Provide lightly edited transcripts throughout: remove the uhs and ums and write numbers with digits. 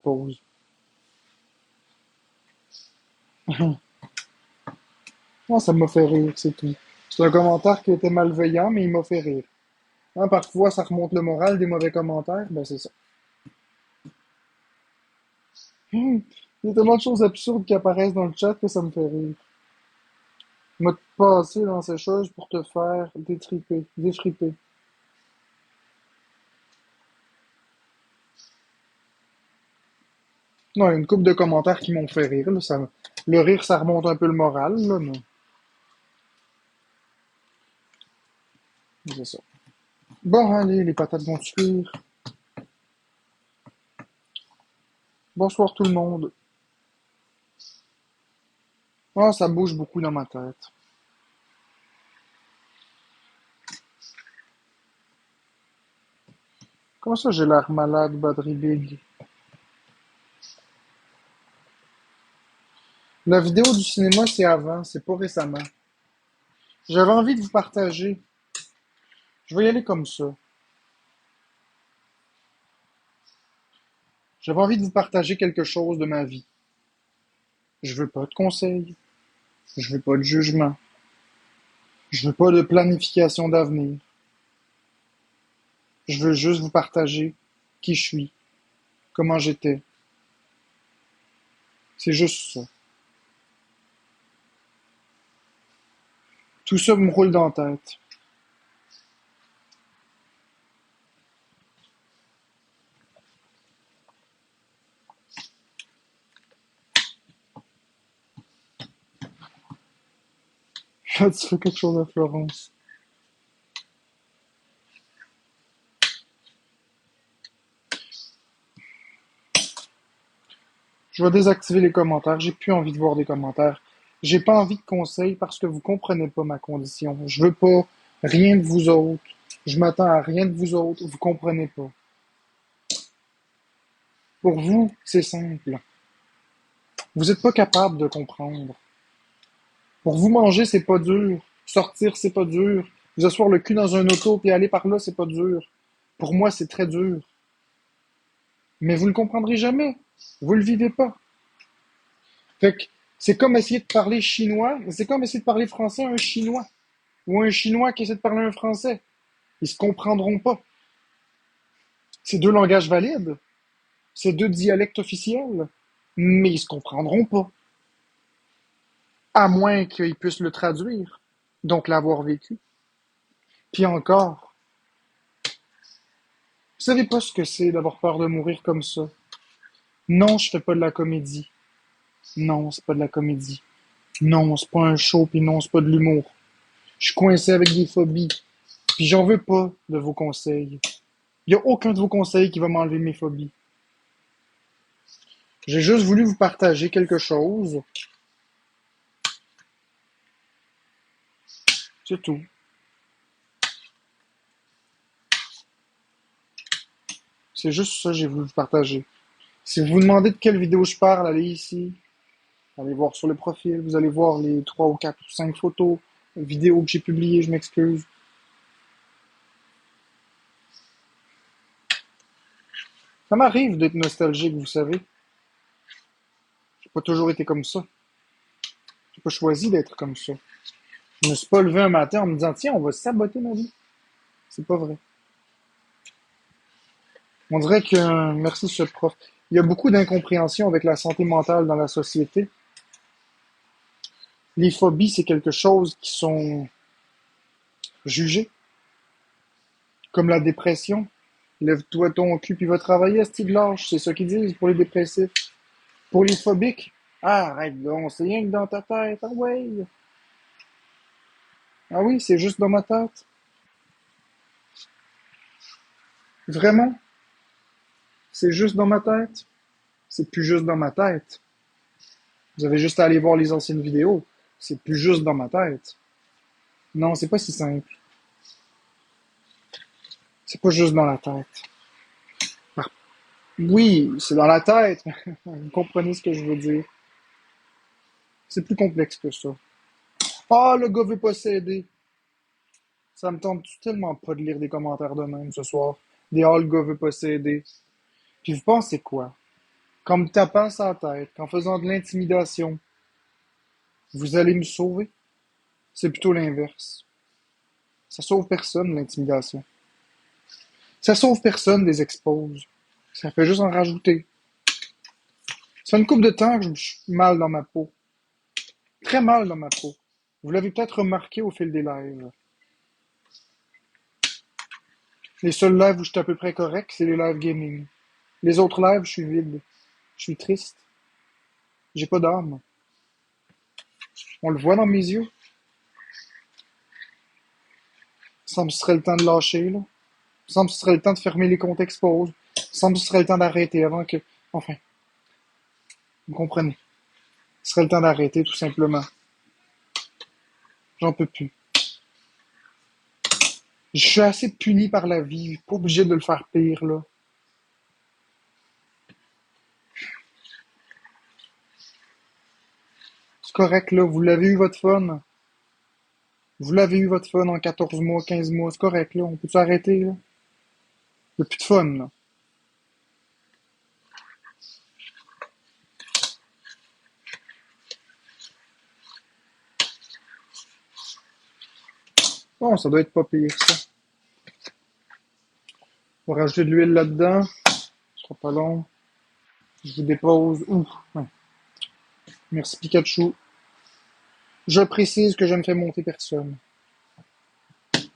Pause. Non, ça m'a fait rire, c'est tout. C'est un commentaire qui était malveillant, mais il m'a fait rire. Hein, parfois, ça remonte le moral des mauvais commentaires, ben c'est ça. Il y a tellement de choses absurdes qui apparaissent dans le chat que ça me fait rire. M'a passé dans ces choses pour te faire détriper, défriper. Non, il y a une couple de commentaires qui m'ont fait rire, là, le rire, ça remonte un peu le moral, là, mais c'est ça. Bon, allez, les patates vont cuire. Bonsoir tout le monde. Ah, ça bouge beaucoup dans ma tête. Comment ça, j'ai l'air malade, Badri Big? La vidéo du cinéma, c'est avant, c'est pas récemment. J'avais envie de vous partager. Je vais y aller comme ça. J'avais envie de vous partager quelque chose de ma vie. Je veux pas de conseils. Je veux pas de jugement. Je veux pas de planification d'avenir. Je veux juste vous partager qui je suis, comment j'étais. C'est juste ça. Tout ça me roule dans la tête. Tu fais quelque chose à Florence. Je vais désactiver les commentaires. J'ai plus envie de voir des commentaires. J'ai pas envie de conseils parce que vous comprenez pas ma condition. Je veux pas rien de vous autres. Je m'attends à rien de vous autres. Vous comprenez pas. Pour vous, c'est simple. Vous êtes pas capable de comprendre. Pour vous, manger, c'est pas dur. Sortir, c'est pas dur. Vous asseoir le cul dans un auto et aller par là, c'est pas dur. Pour moi, c'est très dur. Mais vous le comprendrez jamais. Vous le vivez pas. Fait que c'est comme essayer de parler chinois, c'est comme essayer de parler français à un chinois. Ou un chinois qui essaie de parler un français. Ils se comprendront pas. C'est deux langages valides. C'est deux dialectes officiels. Mais ils se comprendront pas. À moins qu'ils puissent le traduire. Donc l'avoir vécu. Puis encore, vous savez pas ce que c'est d'avoir peur de mourir comme ça. Non, je fais pas de la comédie. Non, c'est pas de la comédie. Non, c'est pas un show, puis non, c'est pas de l'humour. Je suis coincé avec des phobies, puis j'en veux pas de vos conseils. Il y a aucun de vos conseils qui va m'enlever mes phobies. J'ai juste voulu vous partager quelque chose. C'est tout. C'est juste ça que j'ai voulu vous partager. Si vous vous demandez de quelle vidéo je parle, allez ici. Allez voir sur le profil. Vous allez voir les 3 ou 4 ou 5 photos, vidéos que j'ai publiées, je m'excuse. Ça m'arrive d'être nostalgique, vous savez. J'ai pas toujours été comme ça. J'ai pas choisi d'être comme ça. Je me suis pas levé un matin en me disant, tiens, on va saboter ma vie. C'est pas vrai. On dirait que, merci ce prof, il y a beaucoup d'incompréhension avec la santé mentale dans la société. Les phobies, c'est quelque chose qui sont jugées, comme la dépression. Lève-toi ton cul puis va travailler, esti de lâche. C'est ça qu'ils disent pour les dépressifs. Pour les phobiques, ah, arrête donc, c'est rien que dans ta tête. Ah ouais. Ah oui, c'est juste dans ma tête. Vraiment? C'est juste dans ma tête? C'est plus juste dans ma tête. Vous avez juste à aller voir les anciennes vidéos. C'est plus juste dans ma tête. Non, c'est pas si simple. C'est pas juste dans la tête. Ah, oui, c'est dans la tête. Vous comprenez ce que je veux dire. C'est plus complexe que ça. Ah, le gars veut pas s'aider. Ça me tente tellement pas de lire des commentaires de même ce soir. Des ah, le gars veut pas s'aider. Puis vous pensez quoi? qu'en me tapant sa tête, qu'en faisant de l'intimidation, vous allez me sauver? C'est plutôt l'inverse. Ça sauve personne, l'intimidation. Ça sauve personne des exposes. Ça fait juste en rajouter. Ça fait une couple de temps que je suis mal dans ma peau. Très mal dans ma peau. Vous l'avez peut-être remarqué au fil des lives. Les seuls lives où je suis à peu près correct, c'est les lives gaming. Les autres lives, je suis vide. Je suis triste. J'ai pas d'âme. On le voit dans mes yeux. Il semble que ce serait le temps de lâcher, là. Il semble que ce serait le temps de fermer les comptes expose. Il semble que ce serait le temps d'arrêter avant que... Enfin, vous comprenez. Ce serait le temps d'arrêter, tout simplement. J'en peux plus. Je suis assez puni par la vie. Je suis pas obligé de le faire pire, là. C'est correct, là. Vous l'avez eu votre fun. Vous l'avez eu votre fun en 14 mois, 15 mois. C'est correct, là. On peut s'arrêter, là? Il n'y a plus de fun, là. Bon, ça doit être pas pire, ça. On va rajouter de l'huile là-dedans. Ce sera pas long. Je vous dépose. Ouh. Ouais. Merci, Pikachu. Je précise que je ne fais monter personne.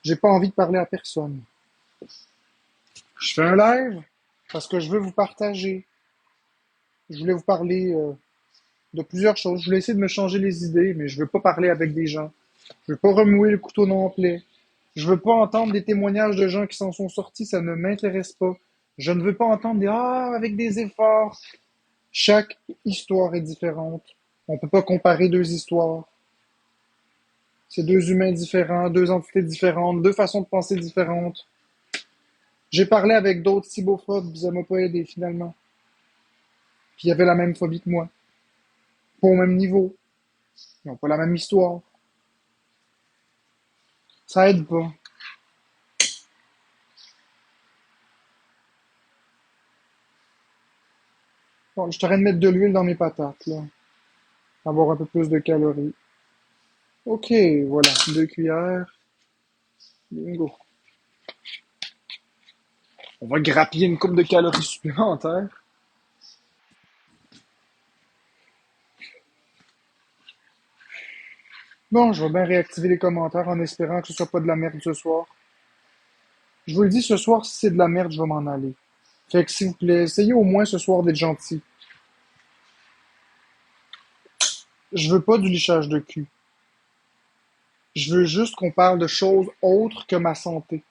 J'ai pas envie de parler à personne. Je fais un live parce que je veux vous partager. Je voulais vous parler de plusieurs choses. Je voulais essayer de me changer les idées, mais je veux pas parler avec des gens. Je veux pas remuer le couteau non plaît. Je veux pas entendre des témoignages de gens qui s'en sont sortis, ça ne m'intéresse pas. Je ne veux pas entendre des ah avec des efforts. Chaque histoire est différente. On peut pas comparer deux histoires. C'est deux humains différents, deux entités différentes, deux façons de penser différentes. J'ai parlé avec d'autres cybophobes, ça m'a pas aidé finalement. Puis ils avaient la même phobie que moi. Pas au même niveau. Ils n'ont pas la même histoire. Ça aide pas. Bon, je t'aurais de mettre de l'huile dans mes patates, là. Avoir un peu plus de calories. Ok, voilà, 2 cuillères. Bingo. On va grappiller une coupe de calories supplémentaires. Bon, je vais bien réactiver les commentaires en espérant que ce soit pas de la merde ce soir. Je vous le dis, ce soir, si c'est de la merde, je vais m'en aller. Fait que s'il vous plaît, essayez au moins ce soir d'être gentil. Je veux pas du lichage de cul. Je veux juste qu'on parle de choses autres que ma santé,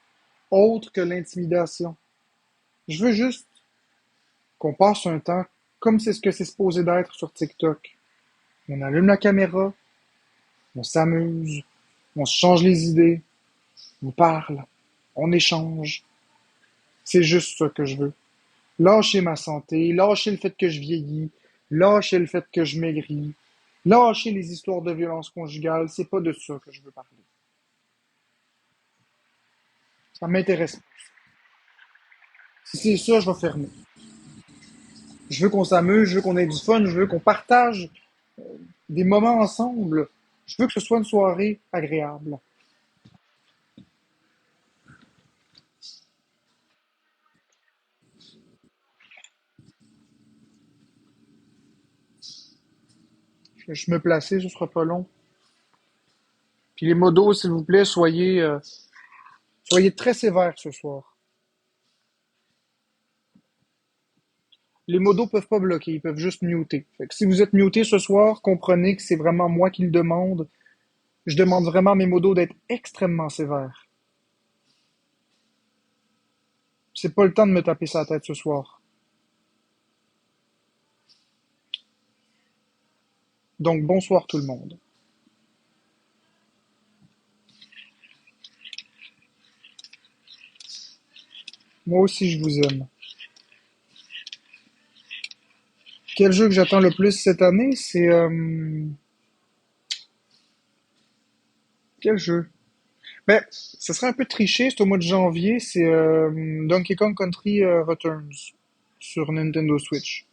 autres que l'intimidation. Je veux juste qu'on passe un temps comme c'est ce que c'est supposé d'être sur TikTok. On allume la caméra, on s'amuse, on se change les idées, on parle, on échange. C'est juste ça que je veux. Lâcher ma santé, lâcher le fait que je vieillis, lâcher le fait que je maigris, lâcher les histoires de violence conjugale, c'est pas de ça que je veux parler. Ça m'intéresse pas. Si c'est ça, je vais fermer. Je veux qu'on s'amuse, je veux qu'on ait du fun, je veux qu'on partage des moments ensemble. Je veux que ce soit une soirée agréable. Je me placer, ce sera pas long. Puis les modos, s'il vous plaît, soyez très sévères ce soir. Les modos peuvent pas bloquer, ils peuvent juste muter. Fait que si vous êtes muté ce soir, comprenez que c'est vraiment moi qui le demande. Je demande vraiment à mes modos d'être extrêmement sévères. C'est pas le temps de me taper sa tête ce soir. Donc bonsoir tout le monde. Moi aussi je vous aime. Quel jeu que j'attends le plus cette année, c'est quel jeu? Ben, ce serait un peu triché, c'est au mois de janvier, c'est Donkey Kong Country Returns sur Nintendo Switch.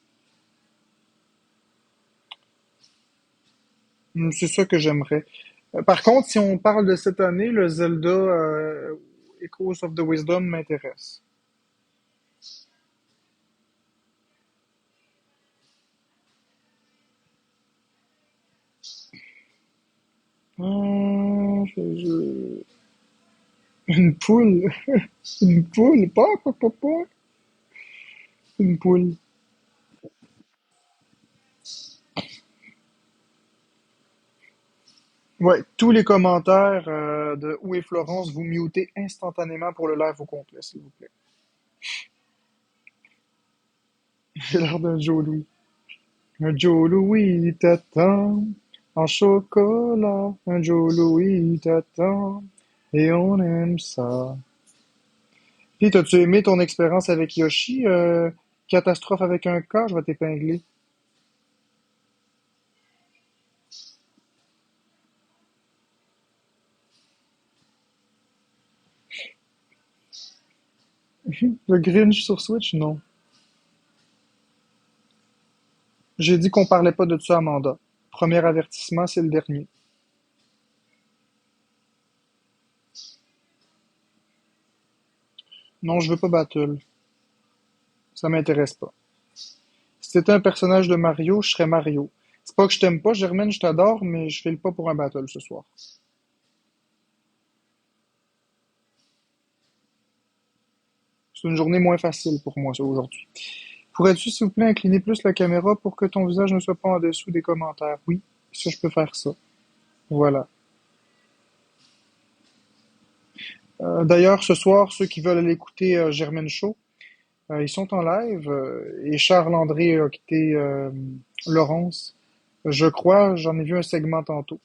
C'est ça que j'aimerais. Par contre, si on parle de cette année, le Zelda Echoes of the Wisdom m'intéresse. Une poule. Une poule. Pas. Une poule. Ouais, tous les commentaires de Où est Florence, vous mutez instantanément pour le live au complet, s'il vous plaît. J'ai l'air d'un Joe Louis. Un Joe Louis t'attend en chocolat. Un Joe Louis t'attend et on aime ça. Puis, t'as-tu aimé ton expérience avec Yoshi? Catastrophe avec un K, je vais t'épingler. Le Grinch sur Switch, non. J'ai dit qu'on parlait pas de ça, Amanda. Premier avertissement, c'est le dernier. Non, je veux pas battle. Ça m'intéresse pas. Si c'était un personnage de Mario, je serais Mario. C'est pas que je t'aime pas, Germaine, je t'adore, mais je file pas pour un battle ce soir. C'est une journée moins facile pour moi, ça, aujourd'hui. Pourrais-tu, s'il vous plaît, incliner plus la caméra pour que ton visage ne soit pas en dessous des commentaires? Oui, ça, je peux faire ça. Voilà. D'ailleurs, ce soir, ceux qui veulent aller écouter Germaine Show, ils sont en live et Charles-André a quitté Laurence. Je crois, j'en ai vu un segment tantôt.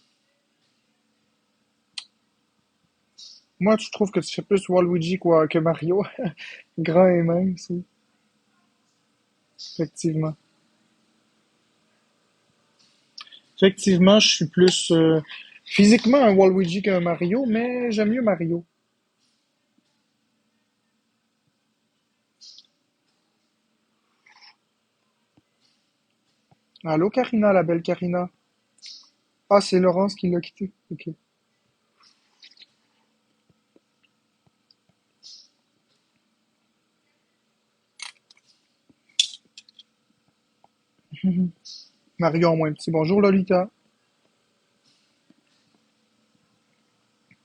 Moi, tu trouves que tu fais plus Waluigi que Mario? Grand et mince, oui, effectivement. Effectivement, je suis plus physiquement un Waluigi qu'un Mario, mais j'aime mieux Mario. Allô, Karina, la belle Karina. Ah, c'est Laurence qui l'a quitté. Ok. Mario en moins petit. Bonjour, Lolita.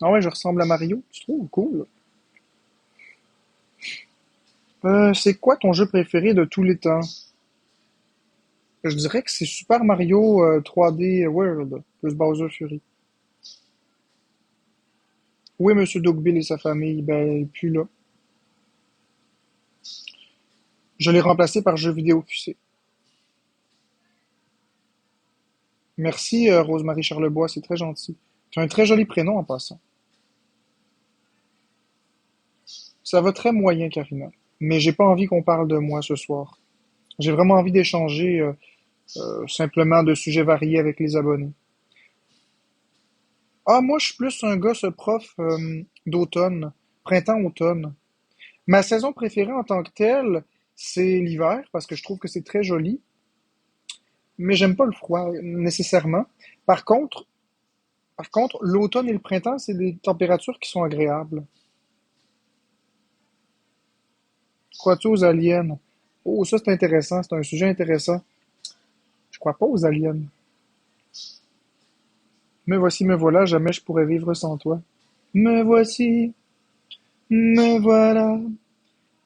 Ah ouais, je ressemble à Mario, tu trouves? Cool. C'est quoi ton jeu préféré de tous les temps? Je dirais que c'est Super Mario 3D World, plus Bowser Fury. Où est Monsieur Dogville et sa famille? Ben, plus là. Je l'ai remplacé par Jeux vidéo QC. Merci, Rosemary Charlebois, c'est très gentil. Tu as un très joli prénom en passant. Ça va très moyen, Karina. Mais j'ai pas envie qu'on parle de moi ce soir. J'ai vraiment envie d'échanger simplement de sujets variés avec les abonnés. Ah, moi, je suis plus un gars, ce prof d'automne, printemps-automne. Ma saison préférée en tant que telle, c'est l'hiver, parce que je trouve que c'est très joli, mais j'aime pas le froid nécessairement. Par contre, l'automne et le printemps, c'est des températures qui sont agréables. Crois-tu aux aliens? Oh, ça c'est intéressant, c'est un sujet intéressant. Je crois pas aux aliens. Me voici, me voilà, jamais je pourrais vivre sans toi. Me voici, me voilà,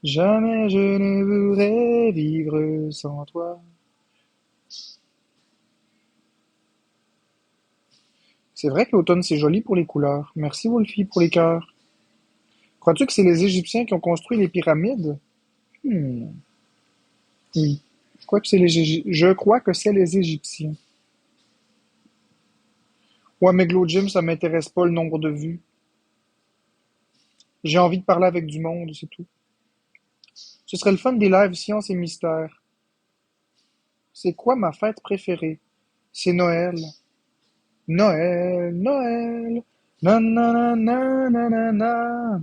jamais je ne voudrais vivre sans toi. C'est vrai que l'automne c'est joli pour les couleurs. Merci Wolfie pour les cœurs. Crois-tu que c'est les Égyptiens qui ont construit les pyramides? Hmm, oui. Je crois que c'est les Égyptiens. Ouais, mais Glow Gym, ça m'intéresse pas le nombre de vues. J'ai envie de parler avec du monde, c'est tout. Ce serait le fun des lives sciences et mystères. C'est quoi ma fête préférée? C'est Noël. Noël, Noël. Nanana.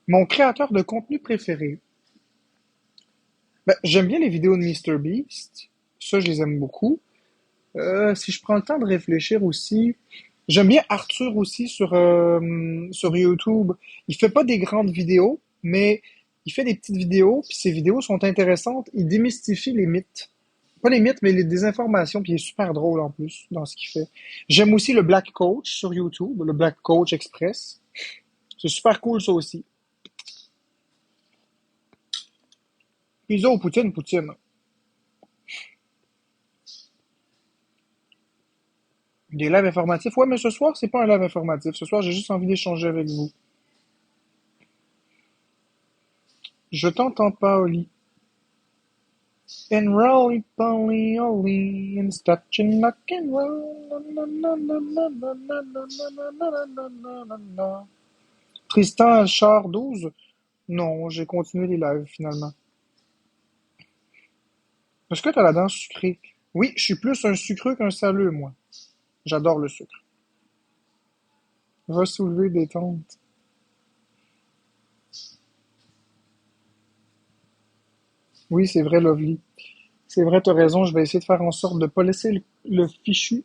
Mon créateur de contenu préféré. Ben, j'aime bien les vidéos de MrBeast. Ça, je les aime beaucoup. Si je prends le temps de réfléchir aussi, j'aime bien Arthur aussi sur YouTube. Il fait pas des grandes vidéos, mais il fait des petites vidéos, puis ses vidéos sont intéressantes. Il démystifie les mythes. Pas les mythes, mais les désinformations, puis il est super drôle en plus dans ce qu'il fait. J'aime aussi le Black Coach sur YouTube, le Black Coach Express. C'est super cool ça aussi. Pizza ou poutine, poutine. Des lives informatifs. Ouais, mais ce soir, c'est pas un live informatif. Ce soir, j'ai juste envie d'échanger avec vous. Je t'entends pas, Oli. And roll it, Polly, Oli, and touching rock and roll. Na, na, na, na, na, na, na, na, na, na, na, na, na. Tristan Char 12? Non, j'ai continué les lives finalement. Est-ce que t'as la dent sucrée? Oui, je suis plus un sucreux qu'un saleux, moi. J'adore le sucre. Va soulever des tentes. Oui, c'est vrai, Lovely. C'est vrai, t'as raison, je vais essayer de faire en sorte de pas laisser le fichu.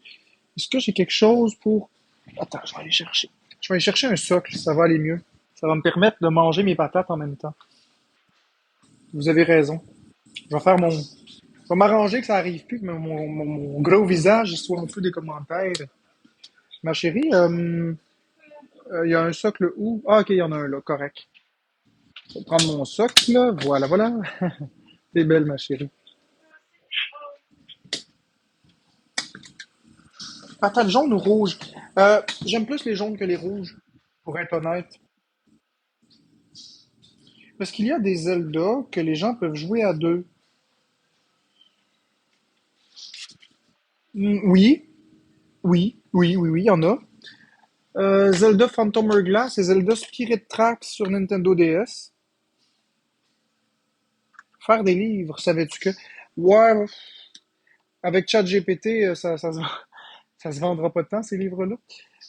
Est-ce que j'ai quelque chose pour... Attends, je vais aller chercher. Je vais aller chercher un socle, ça va aller mieux. Ça va me permettre de manger mes patates en même temps. Vous avez raison. Je vais faire mon... Je vais m'arranger que ça arrive plus, que mon gros visage soit en dessous des commentaires. Ma chérie, il y a un socle où? Ah, ok, il y en a un là, correct. Je vais prendre mon socle, là. Voilà, voilà. T'es belle, ma chérie. Patates jaunes ou rouges? J'aime plus les jaunes que les rouges, pour être honnête. Parce qu'il y a des Zelda que les gens peuvent jouer à deux. Oui, oui, il y en a. Zelda Phantom Hourglass et Zelda Spirit Tracks sur Nintendo DS. Faire des livres, savais-tu que? Ouais, avec ChatGPT, ça se vendra pas de temps, ces livres-là.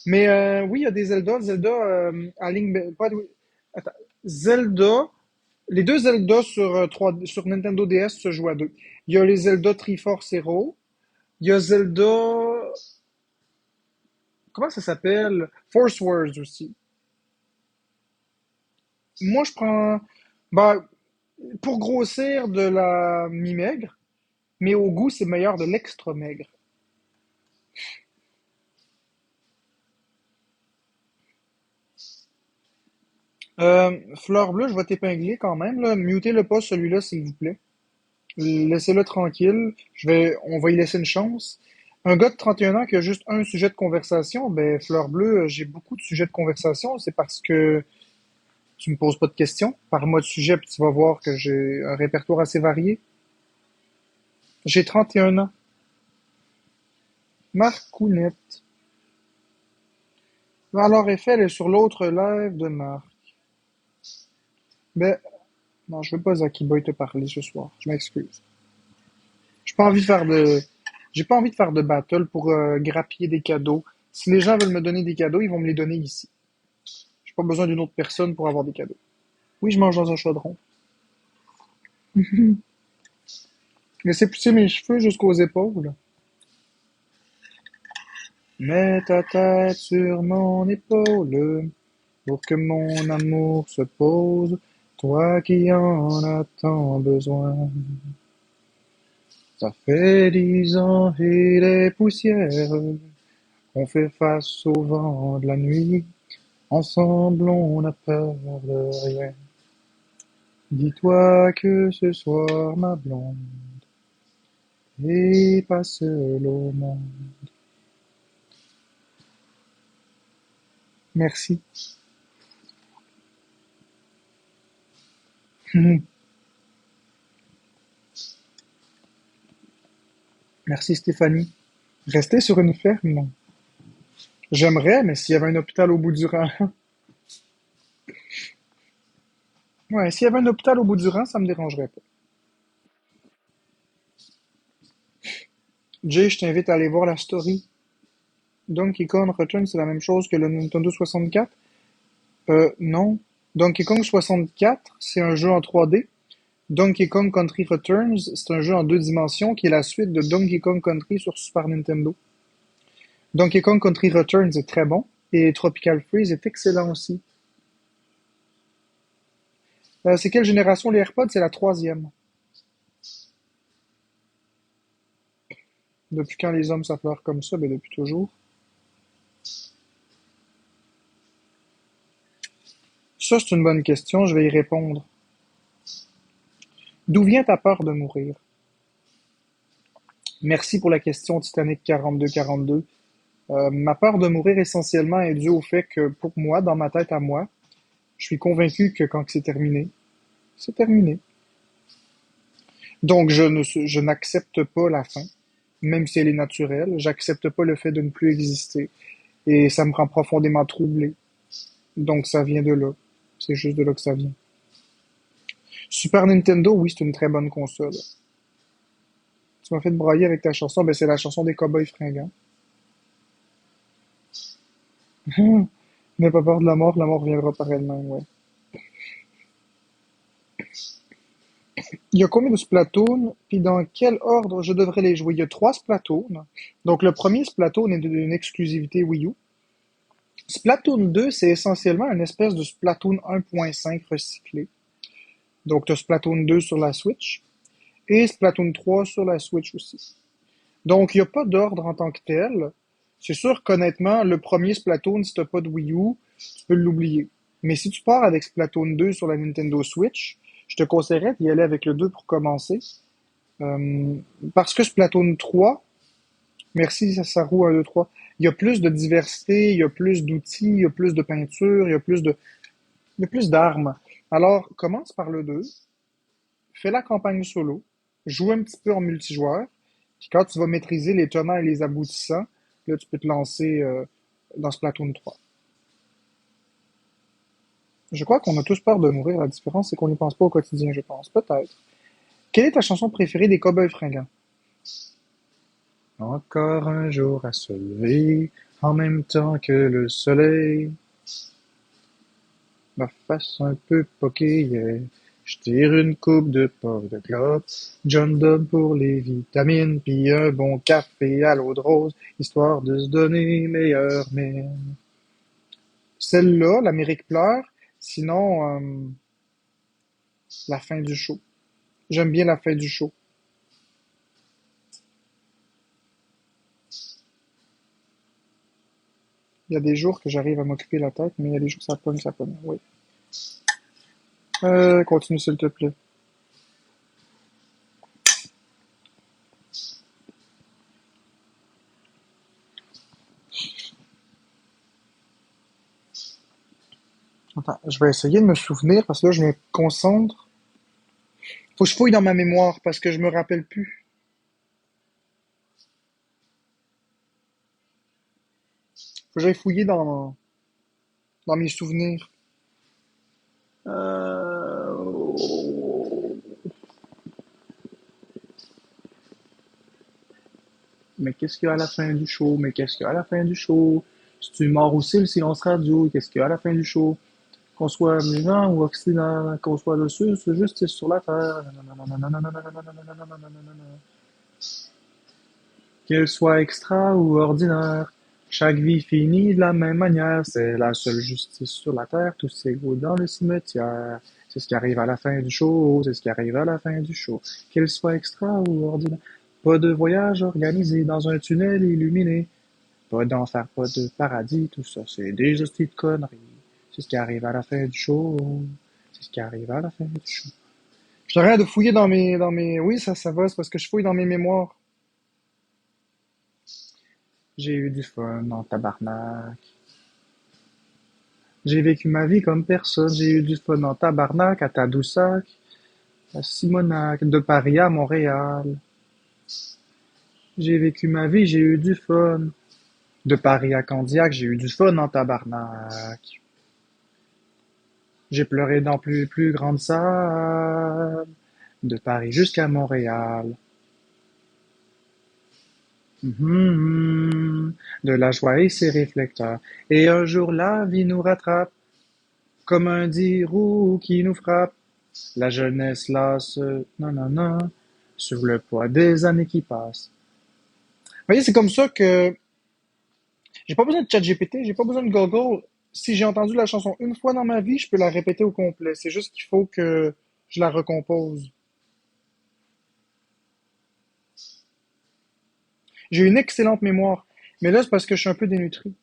Mais oui, il y a des Zelda. Zelda à ligne... Pas de... Attends. Zelda... Les deux Zelda sur Nintendo DS se jouent à deux. Il y a les Zelda Triforce Hero. Il y a Zelda... Comment ça s'appelle? Force Wars aussi. Moi, je prends... Bah, pour grossir de la mi-maigre, mais au goût, c'est meilleur de l'extra maigre. Fleur bleue, je vais t'épingler quand même, là. Mutez-le pas, celui-là, s'il vous plaît. Laissez-le tranquille. On va y laisser une chance. Un gars de 31 ans qui a juste un sujet de conversation, ben, Fleur bleue, j'ai beaucoup de sujets de conversation. C'est parce que tu me poses pas de questions. Parle-moi de sujet, puis tu vas voir que j'ai un répertoire assez varié. J'ai 31 ans. Marcounette. Alors, Eiffel est sur l'autre live de Marc. Ben, non, je veux pas Zaki Boy te parler ce soir. Je m'excuse. J'ai pas envie de faire de, j'ai pas envie de faire de battle pour grappiller des cadeaux. Si les gens veulent me donner des cadeaux, ils vont me les donner ici. J'ai pas besoin d'une autre personne pour avoir des cadeaux. Oui, je mange dans un chaudron. Laissez pousser mes cheveux jusqu'aux épaules. Mets ta tête sur mon épaule pour que mon amour se pose. Toi qui en as tant besoin. Ça fait 10 ans et les poussières. On fait face au vent de la nuit. Ensemble, on n'a peur de rien. Dis-toi que ce soir, ma blonde est pas seule au monde. Merci. Merci Stéphanie. Rester sur une ferme, non. J'aimerais, mais s'il y avait un hôpital au bout du rang. Ouais, s'il y avait un hôpital au bout du rang, ça me dérangerait pas. Jay, je t'invite à aller voir la story. Donkey Kong Returns, c'est la même chose que le Nintendo 64? Non. Donkey Kong 64, c'est un jeu en 3D. Donkey Kong Country Returns, c'est un jeu en deux dimensions qui est la suite de Donkey Kong Country sur Super Nintendo. Donkey Kong Country Returns est très bon et Tropical Freeze est excellent aussi. C'est quelle génération les AirPods? C'est la troisième. Depuis quand les hommes s'appellent comme ça? Ben depuis toujours. Ça, c'est une bonne question, je vais y répondre. D'où vient ta peur de mourir? Merci pour la question Titanic 4242. Ma peur de mourir essentiellement est due au fait que pour moi, dans ma tête à moi, je suis convaincu que quand c'est terminé, c'est terminé. Donc je n'accepte pas la fin, même si elle est naturelle. J'accepte pas le fait de ne plus exister. Et ça me rend profondément troublé. Donc ça vient de là. C'est juste de là que ça vient. Super Nintendo, oui, c'est une très bonne console. Tu m'as fait brailler avec ta chanson, ben c'est la chanson des Cowboys fringants. N'aie pas peur de la mort viendra par elle-même, ouais. Il y a combien de Splatoon, puis dans quel ordre je devrais les jouer? Il y a trois Splatoon. Donc le premier Splatoon est d'une exclusivité Wii U. Splatoon 2, c'est essentiellement une espèce de Splatoon 1.5 recyclé. Donc tu as Splatoon 2 sur la Switch et Splatoon 3 sur la Switch aussi. Donc il n'y a pas d'ordre en tant que tel. C'est sûr qu'honnêtement, le premier Splatoon, si tu n'as pas de Wii U, tu peux l'oublier. Mais si tu pars avec Splatoon 2 sur la Nintendo Switch, je te conseillerais d'y aller avec le 2 pour commencer. Euh, Parce que Splatoon 3, merci Sassarou 1, 2, 3, il y a plus de diversité, il y a plus d'outils, il y a plus de peinture, il y a plus d'armes. Alors, commence par le 2, fais la campagne solo, joue un petit peu en multijoueur, puis quand tu vas maîtriser les tenants et les aboutissants, là, tu peux te lancer dans Splatoon 3. Je crois qu'on a tous peur de mourir. La différence, c'est qu'on n'y pense pas au quotidien, je pense. Peut-être. Quelle est ta chanson préférée des Cowboys fringants? Encore un jour à se lever, en même temps que le soleil. Ma face un peu poquée, yeah. Je tire une coupe de porc de clope, John Donne pour les vitamines, puis un bon café à l'eau de rose, histoire de se donner meilleure mine. Celle-là, l'Amérique pleure, sinon la fin du show. J'aime bien la fin du show. Il y a des jours que j'arrive à m'occuper la tête, mais il y a des jours que ça pogne, oui. Continue s'il te plaît. Attends, je vais essayer de me souvenir parce que là, je me concentre. Faut que je fouille dans ma mémoire parce que je me rappelle plus. Faut que j'aille fouiller dans mes souvenirs. Euh... Mais qu'est-ce qu'il y a à la fin du show? Mais qu'est-ce qu'il y a à la fin du show? Si tu mort aussi le silence radio, qu'est-ce qu'il y a à la fin du show? Qu'on soit musulman ou occidental, qu'on soit le sud, c'est justice sur la terre. Qu'elle soit extra ou ordinaire, chaque vie finit de la même manière, c'est la seule justice sur la terre, tous égaux dans le cimetière. C'est ce qui arrive à la fin du show, c'est ce qui arrive à la fin du show. Qu'elle soit extra ou ordinaire. Pas de voyage organisé dans un tunnel illuminé. Pas d'enfer, pas de paradis, tout ça, c'est des hosties de conneries. C'est ce qui arrive à la fin du show. C'est ce qui arrive à la fin du show. Je t'arrête de fouiller oui, ça va, c'est parce que je fouille dans mes mémoires. J'ai eu du fun en tabarnak. J'ai vécu ma vie comme personne. J'ai eu du fun en tabarnak, à Tadoussac, à Simonac, de Paris à Montréal. J'ai vécu ma vie, j'ai eu du fun. De Paris à Candiac, j'ai eu du fun en tabarnak. J'ai pleuré dans plus grandes salles. De Paris jusqu'à Montréal. De la joie et ses réflecteurs. Et un jour la vie nous rattrape, comme un 10 roues qui nous frappe. La jeunesse lasse, nanana, sur le poids des années qui passent. Vous voyez, c'est comme ça que j'ai pas besoin de ChatGPT, j'ai pas besoin de Google. Si j'ai entendu la chanson une fois dans ma vie, je peux la répéter au complet. C'est juste qu'il faut que je la recompose. J'ai une excellente mémoire. Mais là, c'est parce que je suis un peu dénutri.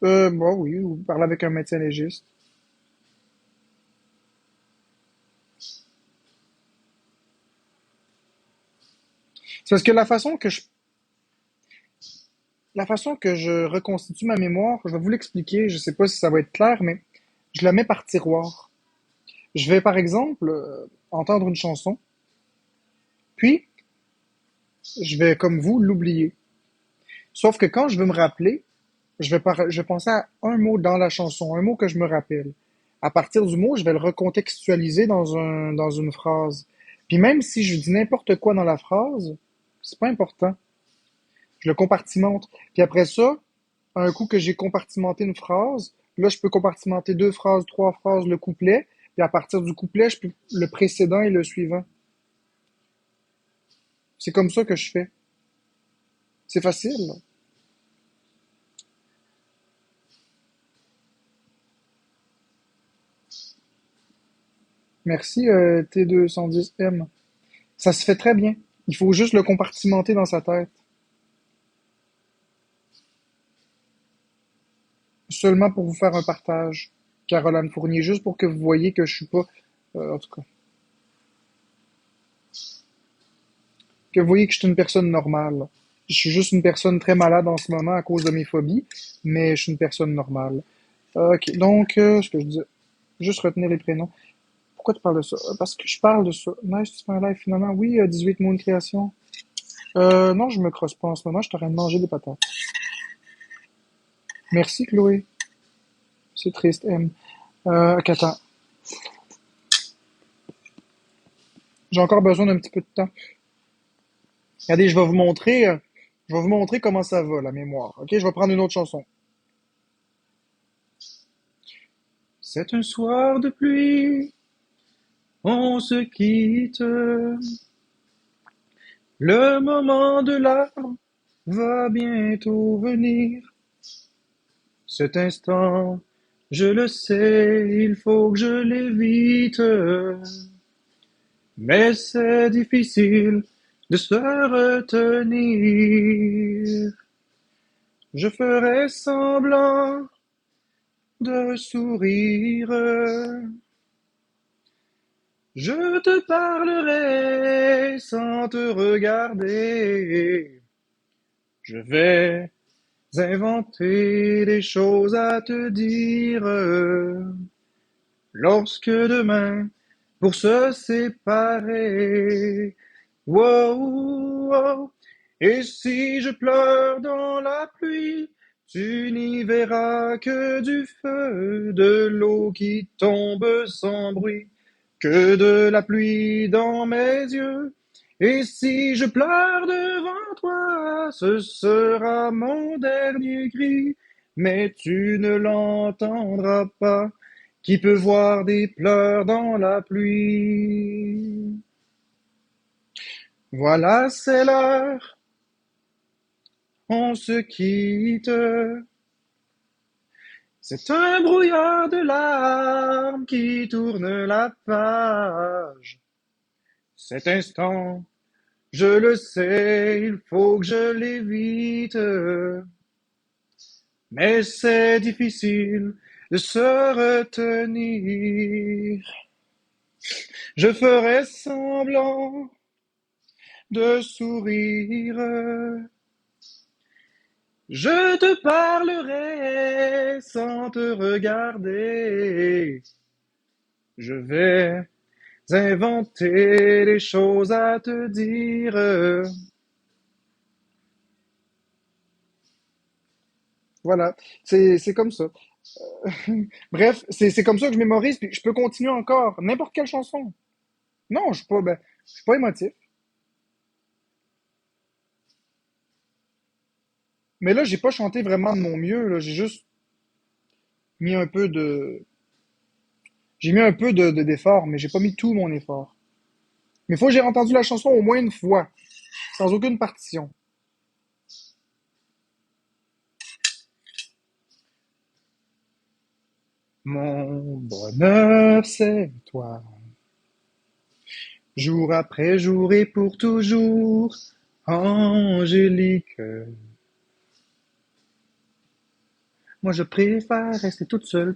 Bon, oui, ou parler avec un médecin légiste. C'est parce que la façon que je reconstitue ma mémoire, je vais vous l'expliquer, je sais pas si ça va être clair, mais je la mets par tiroir. Je vais, par exemple, entendre une chanson, puis je vais, comme vous, l'oublier. Sauf que quand je veux me rappeler, je vais penser à un mot dans la chanson, un mot que je me rappelle. À partir du mot, je vais le recontextualiser dans une phrase. Puis même si je dis n'importe quoi dans la phrase, c'est pas important. Je le compartimente. Puis après ça, un coup que j'ai compartimenté une phrase, là, je peux compartimenter deux phrases, trois phrases, le couplet. Puis à partir du couplet, je peux le précédent et le suivant. C'est comme ça que je fais. C'est facile, là. Merci, T210M. Ça se fait très bien. Il faut juste le compartimenter dans sa tête. Seulement pour vous faire un partage, Caroline Fournier, juste pour que vous voyez que je suis pas, en tout cas, que vous voyez que je suis une personne normale. Je suis juste une personne très malade en ce moment à cause de mes phobies, mais je suis une personne normale. Ok, donc, ce que je disais, juste retenir les prénoms. Pourquoi tu parles de ça? Parce que je parle de ça. Nice to see my life, finalement. Oui, 18 mots de création. Non, je me crosse pas en ce moment, je suis en train de manger des patates. Merci, Chloé. C'est triste, M. Ok, attends. J'ai encore besoin d'un petit peu de temps. Regardez, je vais vous montrer comment ça va, la mémoire. Ok, je vais prendre une autre chanson. C'est un soir de pluie, on se quitte. Le moment de larmes va bientôt venir. Cet instant, je le sais, il faut que je l'évite. Mais c'est difficile de se retenir. Je ferai semblant de sourire. Je te parlerai sans te regarder. Je vais inventer des choses à te dire. Lorsque demain, pour se séparer, wow, wow. Et si je pleure dans la pluie, tu n'y verras que du feu, de l'eau qui tombe sans bruit, que de la pluie dans mes yeux. Et si je pleure devant toi, ce sera mon dernier cri, mais tu ne l'entendras pas. Qui peut voir des pleurs dans la pluie? Voilà, c'est l'heure, on se quitte. C'est un brouillard de larmes qui tourne la page. Cet instant, je le sais, il faut que je l'évite. Mais c'est difficile de se retenir. Je ferai semblant de sourire. Je te parlerai sans te regarder. Je vais inventer des choses à te dire. Voilà, c'est comme ça. Bref, c'est comme ça que je mémorise, puis je peux continuer encore n'importe quelle chanson. Non, je suis pas émotif. Mais là, j'ai pas chanté vraiment de mon mieux, là. J'ai juste mis un peu de, J'ai mis un peu d'effort, mais j'ai pas mis tout mon effort. Mais faut que j'ai entendu la chanson au moins une fois, sans aucune partition. Mon bonheur, c'est toi. Jour après jour et pour toujours, Angélique. Moi je préfère rester toute seule,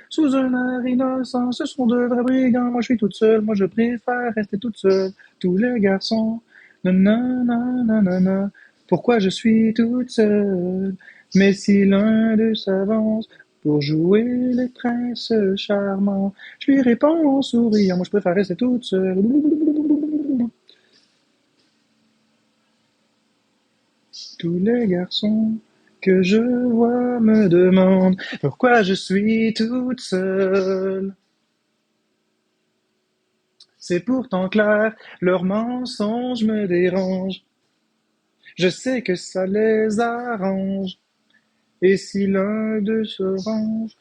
sous un air innocent, ce sont de vrais brigands, moi je suis toute seule, moi je préfère rester toute seule, tous les garçons, nanana, nanana, pourquoi je suis toute seule, mais si l'un d'eux s'avance, pour jouer les princes charmants, je lui réponds en souriant, moi je préfère rester toute seule. Tous les garçons que je vois me demandent pourquoi je suis toute seule. C'est pourtant clair, leurs mensonges me dérangent. Je sais que ça les arrange. Et si l'un d'eux se range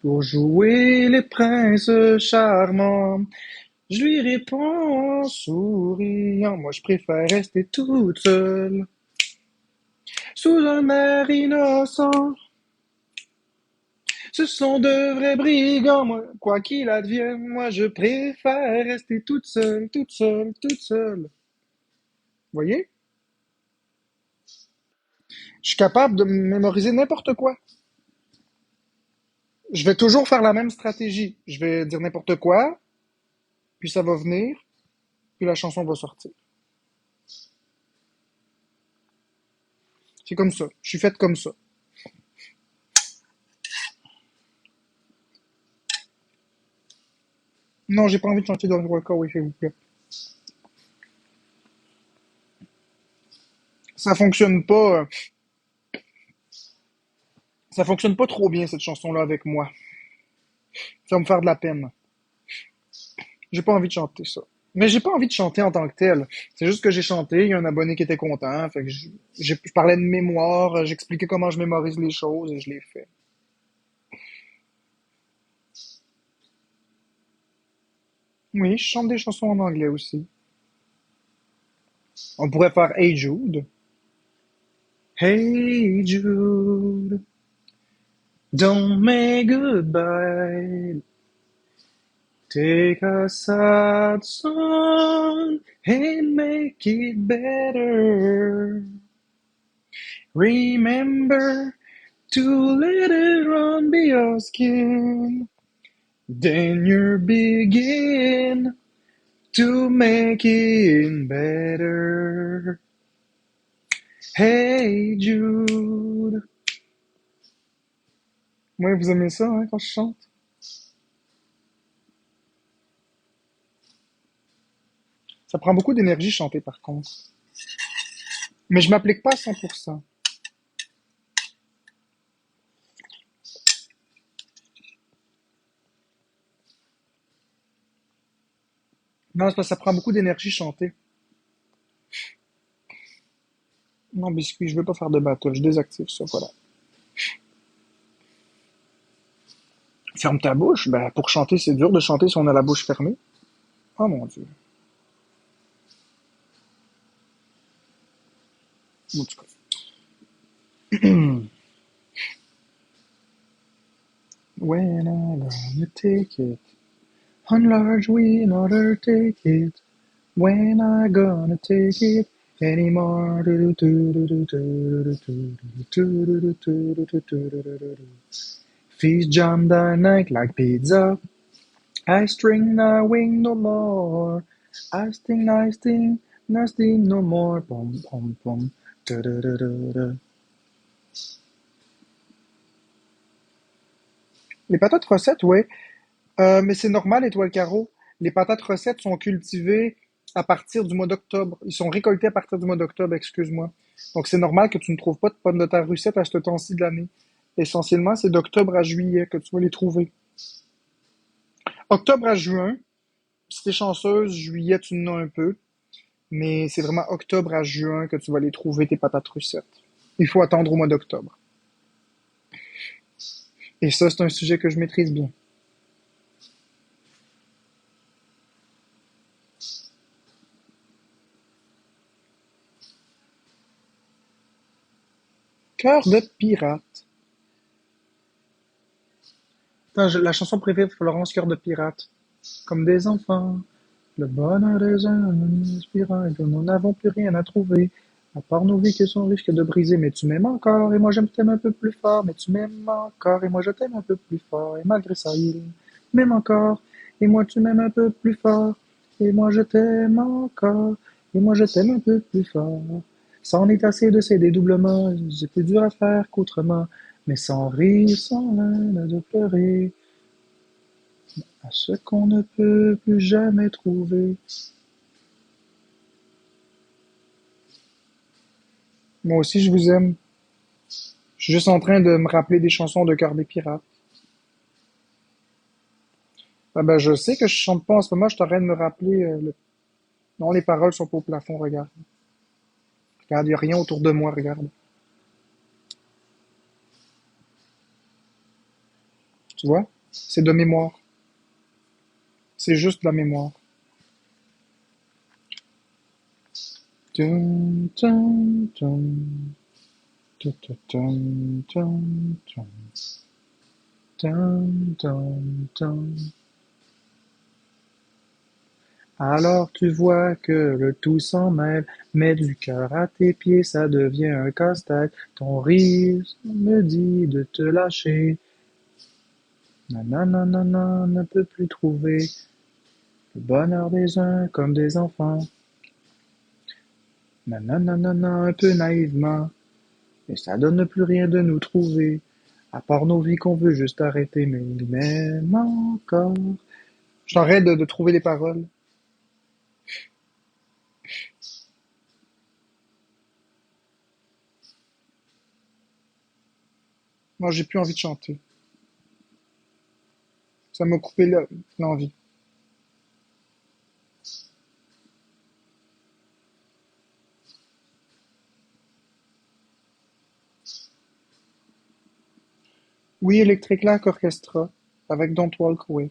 pour jouer les princes charmants, je lui réponds en souriant, moi je préfère rester toute seule, sous un air innocent. Ce sont de vrais brigands, moi, quoi qu'il advienne, moi je préfère rester toute seule, toute seule, toute seule. Voyez? Je suis capable de mémoriser n'importe quoi. Je vais toujours faire la même stratégie. Je vais dire n'importe quoi, puis ça va venir, puis la chanson va sortir. C'est comme ça. Je suis faite comme ça. Non, j'ai pas envie de chanter dans le record, oui, s'il vous plaît. Ça fonctionne pas. Ça fonctionne pas trop bien cette chanson-là avec moi. Ça va me faire de la peine. J'ai pas envie de chanter ça. Mais j'ai pas envie de chanter en tant que tel. C'est juste que j'ai chanté, il y a un abonné qui était content, fait que je parlais de mémoire, j'expliquais comment je mémorise les choses et je l'ai fait. Oui, je chante des chansons en anglais aussi. On pourrait faire Hey Jude. Hey Jude, don't make goodbye. Take a sad song and make it better. Remember to let it run be your skin. Then you begin to make it better. Hey Jude. Ouais, vous aimez ça, hein, quand je chante? Ça prend beaucoup d'énergie chanter, par contre. Mais je m'applique pas à 100%. Non, c'est parce que ça prend beaucoup d'énergie chanter. Non, biscuit, je veux pas faire de battle, je désactive ça, voilà. Ferme ta bouche? Ben, pour chanter, c'est dur de chanter si on a la bouche fermée. Oh mon Dieu. En tout cas. When I gonna take it? Enlarge we another take it. When I gonna take it anymore? Feast jam the night like pizza. I string I wing no more. I sting, no more. Pom pom pom. Les patates recettes, ouais. Mais c'est normal, Étoile Carreau. Les patates recettes sont cultivées à partir du mois d'octobre. Ils sont récoltés à partir du mois d'octobre, excuse-moi. Donc c'est normal que tu ne trouves pas de pommes de terre russette à ce temps-ci de l'année. Essentiellement, c'est d'octobre à juillet que tu vas les trouver. Octobre à juin, si t'es chanceuse, juillet, tu en as un peu. Mais c'est vraiment octobre à juin que tu vas les trouver, tes patates russettes. Il faut attendre au mois d'octobre. Et ça, c'est un sujet que je maîtrise bien. Cœur de pirate. Attends, la chanson préférée de Florence, Cœur de pirate. Comme des enfants, le bonheur des uns nous inspira et que nous n'avons plus rien à trouver. À part nos vies qui sont riches que de briser, mais tu m'aimes encore et moi je t'aime un peu plus fort, mais tu m'aimes encore et moi je t'aime un peu plus fort et malgré ça il m'aime encore et moi tu m'aimes un peu plus fort et moi je t'aime encore et moi je t'aime un peu plus fort. C'en est assez de ces dédoublements, c'est plus dur à faire qu'autrement, mais sans rire, sans l'air de pleurer, à ce qu'on ne peut plus jamais trouver. Moi aussi, je vous aime. Je suis juste en train de me rappeler des chansons de Cœur des Pirates. Ah ben, je sais que je chante pas en ce moment, je t'arrête de me rappeler. Non, les paroles sont pas au plafond, regarde. Regarde, y a rien autour de moi, regarde. Tu vois? C'est de mémoire. C'est juste de la mémoire. Tum, tum, tum, tum, tum, tum, tum, tum, tum, tum, tum. Alors tu vois que le tout s'en mêle, mais du cœur à tes pieds, ça devient un casse-tête. Ton rire me dit de te lâcher. Nanana ne peut plus trouver le bonheur des uns comme des enfants. Nanana un peu naïvement, et ça donne plus rien de nous trouver. À part nos vies qu'on veut juste arrêter, mais il m'aime encore. J'arrête de trouver les paroles. Moi, j'ai plus envie de chanter. Ça m'a coupé l'envie. Oui, Electric Lac Orchestra, avec Don't Walk Away.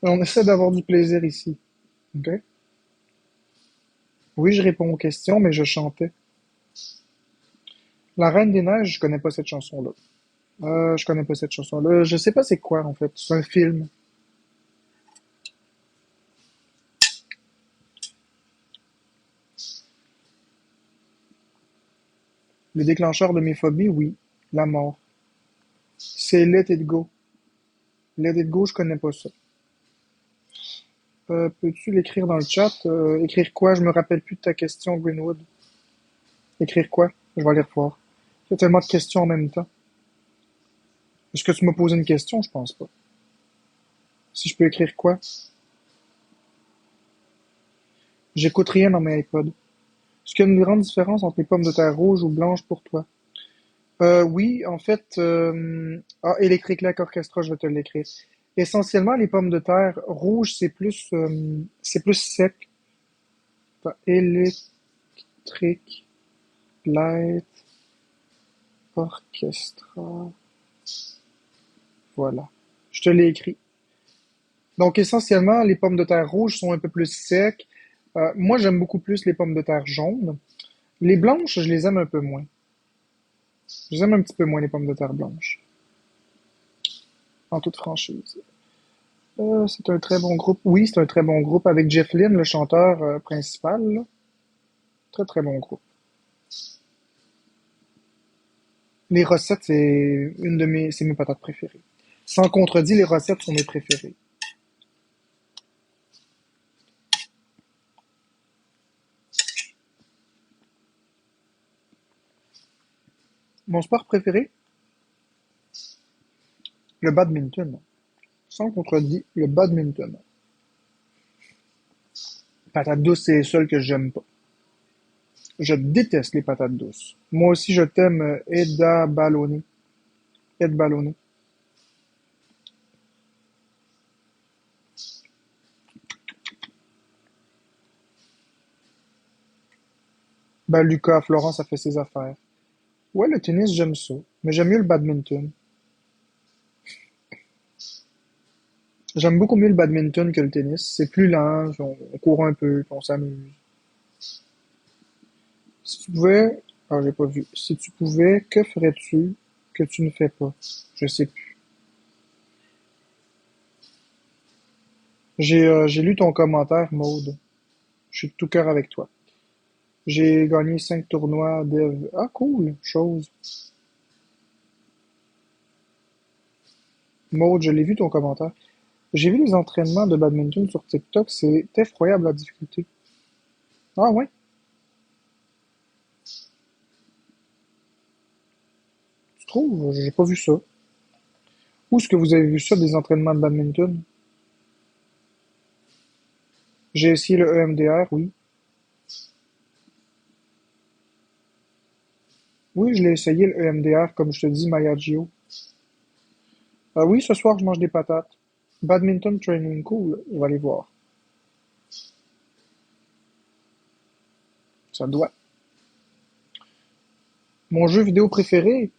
On essaie d'avoir du plaisir ici. Ok? Oui, je réponds aux questions, mais je chantais. La Reine des Neiges, je connais pas cette chanson-là. Je connais pas cette chanson-là. Je sais pas c'est quoi, en fait. C'est un film. Le déclencheur de mes phobies, oui. La mort. C'est Let It Go. Let It Go, je connais pas ça. Peux-tu l'écrire dans le chat? Écrire quoi? Je me rappelle plus de ta question, Greenwood. Écrire quoi? Je vais aller revoir. Il y a tellement de questions en même temps. Est-ce que tu m'as posé une question? Je pense pas. Si je peux écrire quoi? J'écoute rien dans mes iPods. Est-ce qu'il y a une grande différence entre les pommes de terre rouges ou blanches pour toi? Oui, en fait, Electric Lac Orchestra, je vais te l'écrire. Essentiellement, les pommes de terre rouges, c'est plus sec. Enfin, Electric Light Orchestra. Voilà. Je te l'ai écrit. Donc, essentiellement, les pommes de terre rouges sont un peu plus secs. Moi, j'aime beaucoup plus les pommes de terre jaunes. Les blanches, je les aime un peu moins. Je les aime un petit peu moins, les pommes de terre blanches. En toute franchise. C'est un très bon groupe. Oui, c'est un très bon groupe avec Jeff Lynne, le chanteur principal, là. Très très bon groupe. Les recettes, c'est mes patates préférées. Sans contredit, les recettes sont mes préférées. Mon sport préféré, le badminton. Sans contredit, le badminton. Patates douces, c'est les seules que j'aime pas. Je déteste les patates douces. Moi aussi, je t'aime, Eda Balloni. Ed Balloni. Ben, Lucas, Florence a fait ses affaires. Ouais, le tennis, j'aime ça. Mais j'aime mieux le badminton. J'aime beaucoup mieux le badminton que le tennis. C'est plus lent, on court un peu, puis on s'amuse. Si tu pouvais, ah, j'ai pas vu. Si tu pouvais, que ferais-tu que tu ne fais pas? Je sais plus. J'ai lu ton commentaire, Maude. Je suis de tout cœur avec toi. J'ai gagné 5 tournois de... Ah, cool, chose. Maude, je l'ai vu ton commentaire. J'ai vu les entraînements de badminton sur TikTok, c'est effroyable la difficulté. Ah ouais? Tu trouves? J'ai pas vu ça. Où est-ce que vous avez vu ça, des entraînements de badminton? J'ai essayé le EMDR, oui. Oui, je l'ai essayé, le EMDR, comme je te dis, Maya Gio. Ah oui, ce soir, je mange des patates. Badminton training, cool. On va aller voir. Ça doit. Mon jeu vidéo préféré?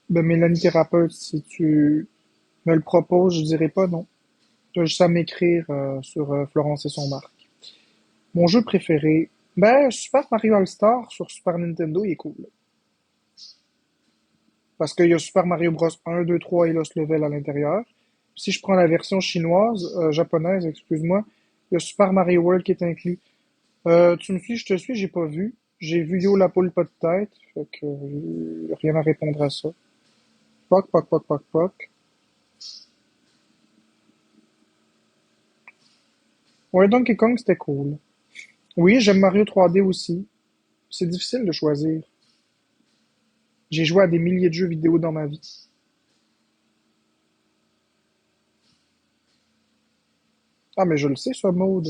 Ben, Mélanie Thérapeute, si tu me le proposes, je dirais pas non. Tu as juste à m'écrire sur Florence et son Marc. Mon jeu préféré? Ben, Super Mario All-Star sur Super Nintendo, il est cool. Parce qu'il y a Super Mario Bros 1, 2, 3 et Lost Level à l'intérieur. Si je prends la version chinoise, japonaise, excuse-moi, il y a Super Mario World qui est inclus. Tu me suis, je te suis, j'ai pas vu. J'ai vu Yo la poule pas de tête, fait que rien à répondre à ça. Poc, poc, poc, poc, poc. Ouais, Donkey Kong, c'était cool. Oui, j'aime Mario 3D aussi. C'est difficile de choisir. J'ai joué à des milliers de jeux vidéo dans ma vie. Ah, mais je le sais, ça, Maude.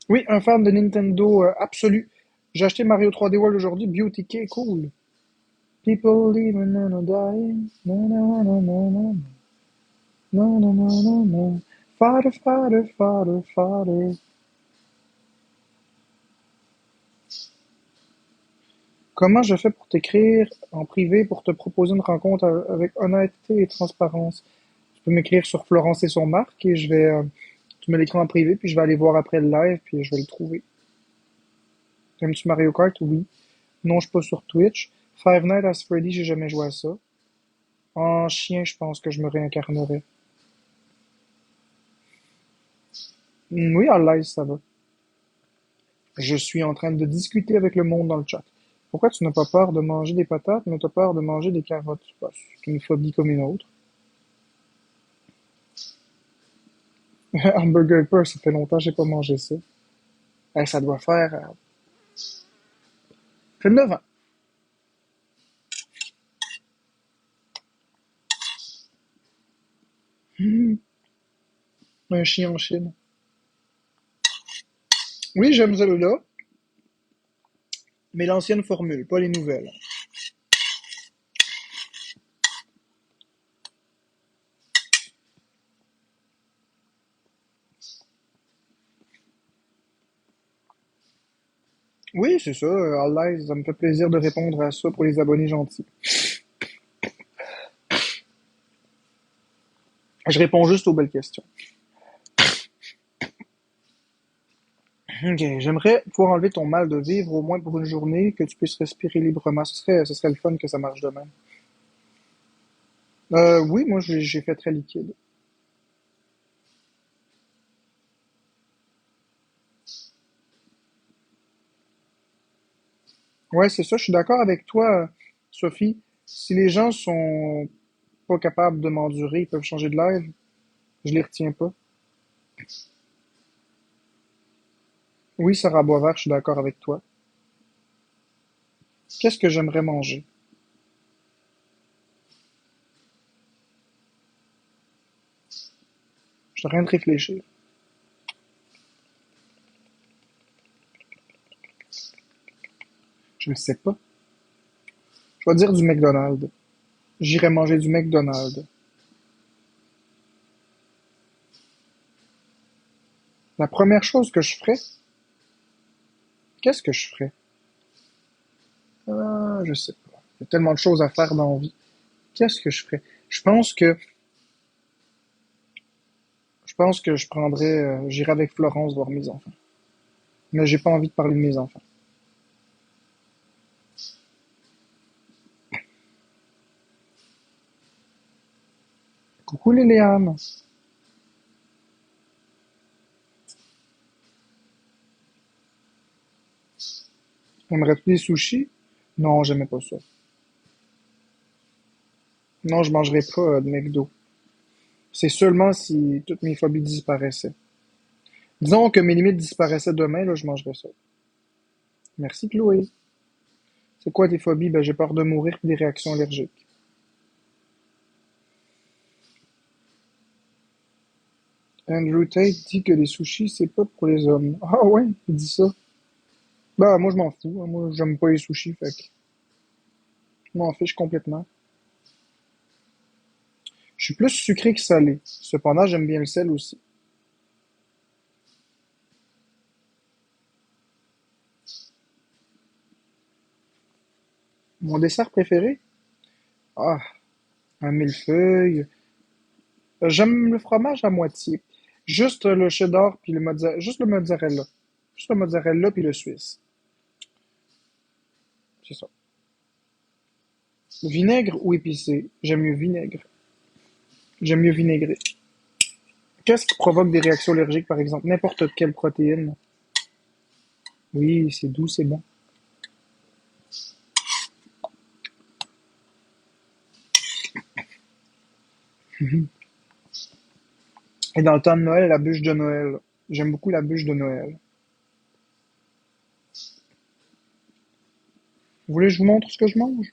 Oui, un fan de Nintendo absolu. J'ai acheté Mario 3D World aujourd'hui, Beauty cool. People living and dying. Na, na, na, na, na. Na, na, na, na, na. Father, father, father, father. Comment je fais pour t'écrire en privé pour te proposer une rencontre avec honnêteté et transparence? Tu peux m'écrire sur Florence et son Marc et tu me l'écris en privé puis je vais aller voir après le live puis je vais le trouver. Aimes-tu Mario Kart? Oui. Non, je suis pas sur Twitch. Five Nights at Freddy, j'ai jamais joué à ça. En chien, je pense que je me réincarnerais. Oui, en live, ça va. Je suis en train de discuter avec le monde dans le chat. Pourquoi tu n'as pas peur de manger des patates, mais tu as peur de manger des carottes? Bah, c'est une phobie comme une autre. Hamburger Peur, ça fait longtemps que j'ai pas mangé ça. Ça doit faire... ça fait 9 ans. Un chien en Chine. Oui, j'aime Zelda, mais l'ancienne formule, pas les nouvelles. Oui, c'est ça, Allah, ça me fait plaisir de répondre à ça pour les abonnés gentils. Je réponds juste aux belles questions. Ok, j'aimerais pouvoir enlever ton mal de vivre au moins pour une journée, que tu puisses respirer librement. Ce serait le fun que ça marche de même. Oui, moi j'ai fait très liquide. Ouais, c'est ça, je suis d'accord avec toi, Sophie. Si les gens sont pas capables de m'endurer, ils peuvent changer de live, je les retiens pas. Oui, Sarah Boisvert, je suis d'accord avec toi. Qu'est-ce que j'aimerais manger? Je suis en train de réfléchir. Je ne sais pas. Je vais dire du McDonald's. J'irai manger du McDonald's. La première chose que je ferais, qu'est-ce que je ferais? Je sais pas. Il y a tellement de choses à faire dans la vie. Qu'est-ce que je ferais? Je pense que, je pense que je prendrais, j'irais avec Florence voir mes enfants. Mais j'ai pas envie de parler de mes enfants. Coucou Léléane. Aimerais-tu des sushis? Non, j'aimais pas ça. Non, je mangerai pas de McDo. C'est seulement si toutes mes phobies disparaissaient. Disons que mes limites disparaissaient demain, là, je mangerais ça. Merci Chloé. C'est quoi tes phobies? Ben, j'ai peur de mourir et des réactions allergiques. Andrew Tate dit que les sushis, c'est pas pour les hommes. Ah ouais, il dit ça. Bah, moi, je m'en fous. Moi, j'aime pas les sushis, fait que je m'en fiche complètement. Je suis plus sucré que salé. Cependant, j'aime bien le sel aussi. Mon dessert préféré? Ah, un millefeuille. J'aime le fromage à moitié. Juste le cheddar puis le mozzarella. Juste le mozzarella. Juste le mozzarella puis le suisse. C'est ça. Vinaigre ou épicé? J'aime mieux vinaigre. J'aime mieux vinaigrer. Qu'est-ce qui provoque des réactions allergiques, par exemple? N'importe quelle protéine. Oui, c'est doux, c'est bon. Et dans le temps de Noël, la bûche de Noël. J'aime beaucoup la bûche de Noël. Vous voulez que je vous montre ce que je mange?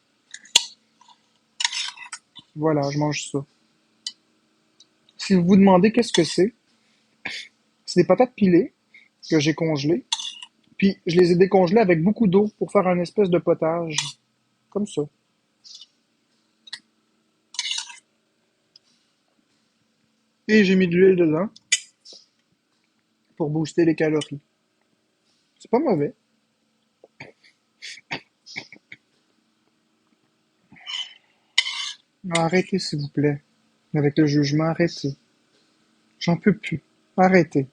Voilà, je mange ça. Si vous vous demandez qu'est-ce que c'est des patates pilées que j'ai congelées. Puis je les ai décongelées avec beaucoup d'eau pour faire un espèce de potage. Comme ça. Et j'ai mis de l'huile dedans pour booster les calories. C'est pas mauvais. Arrêtez, s'il vous plaît. Avec le jugement, arrêtez. J'en peux plus. Arrêtez.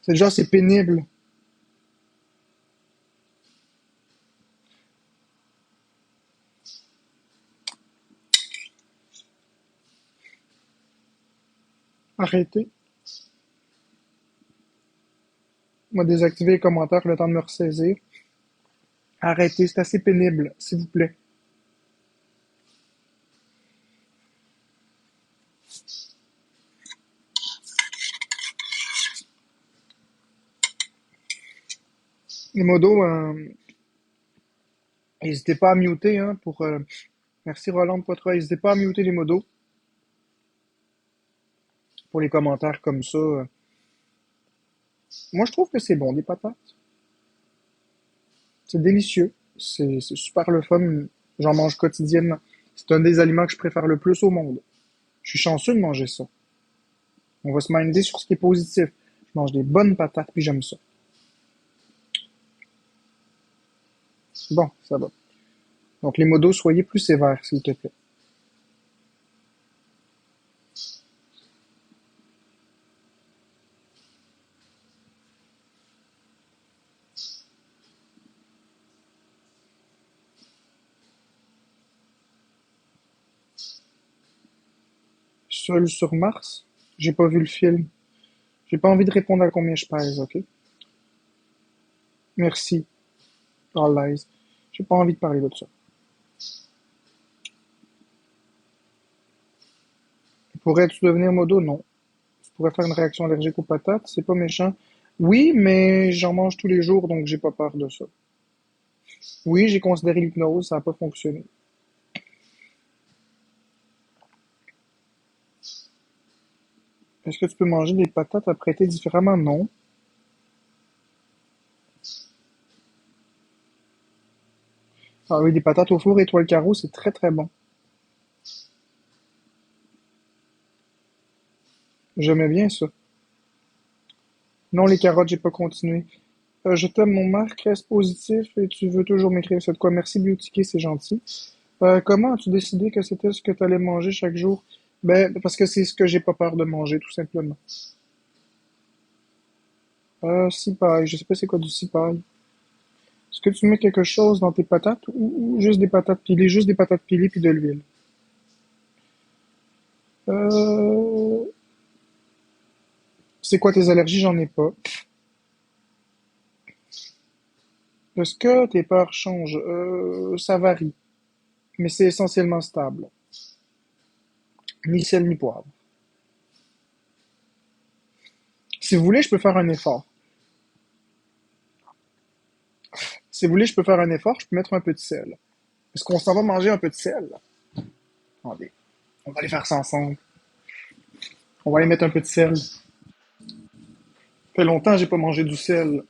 C'est déjà, c'est pénible. Arrêtez. Moi, désactiver les commentaires le temps de me ressaisir. Arrêtez, c'est assez pénible, s'il vous plaît. Les modos, n'hésitez pas à muter, hein, pour... merci Roland Poitras, n'hésitez pas à muter les modos pour les commentaires comme ça. Moi, je trouve que c'est bon, des patates. C'est délicieux. C'est super le fun. J'en mange quotidiennement. C'est un des aliments que je préfère le plus au monde. Je suis chanceux de manger ça. On va se minder sur ce qui est positif. Je mange des bonnes patates, puis j'aime ça. Bon, ça va. Donc les modos, soyez plus sévères, s'il te plaît. Seul sur Mars? J'ai pas vu le film. J'ai pas envie de répondre à combien je pèse, ok? Merci. All lies. J'ai pas envie de parler de ça. Pourrais-tu devenir modo? Non. Tu pourrais faire une réaction allergique aux patates, c'est pas méchant. Oui, mais j'en mange tous les jours, donc j'ai pas peur de ça. Oui, j'ai considéré l'hypnose, ça a pas fonctionné. Est-ce que tu peux manger des patates apprêtées différemment? Non. Ah oui, des patates au four étoile carreau, c'est très très bon. J'aimais bien ça. Non, les carottes, j'ai pas continué. Je t'aime, mon Marc, reste positif et tu veux toujours m'écrire ça de quoi. Merci, Beauty, c'est gentil. Comment as-tu décidé que c'était ce que tu allais manger chaque jour? Ben, parce que c'est ce que j'ai pas peur de manger, tout simplement. Cipaille, je sais pas c'est quoi du cipaille. Est-ce que tu mets quelque chose dans tes patates ou juste des patates pilées, juste des patates pilées puis de l'huile? Euh, c'est quoi tes allergies? J'en ai pas. Est-ce que tes peurs changent? Ça varie, mais c'est essentiellement stable. Ni sel ni poivre. Si vous voulez, je peux faire un effort. Si vous voulez, je peux faire un effort, je peux mettre un peu de sel. Est-ce qu'on s'en va manger un peu de sel? Attendez, on va aller faire ça ensemble. On va aller mettre un peu de sel. Ça fait longtemps que j'ai pas mangé du sel.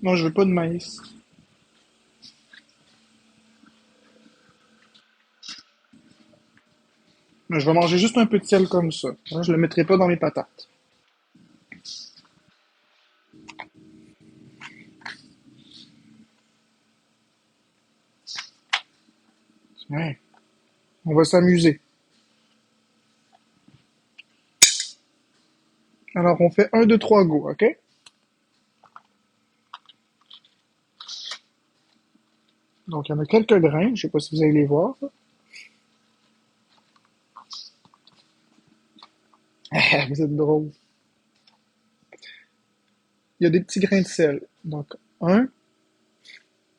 Non, je veux pas de maïs. Mais je vais manger juste un peu de sel comme ça. Hein, je le mettrai pas dans mes patates. Ouais, on va s'amuser. Alors, on fait un, 2, 3, go, ok? Donc, il y en a quelques grains. Je sais pas si vous allez les voir. Vous êtes drôle. Il y a des petits grains de sel. Donc, un,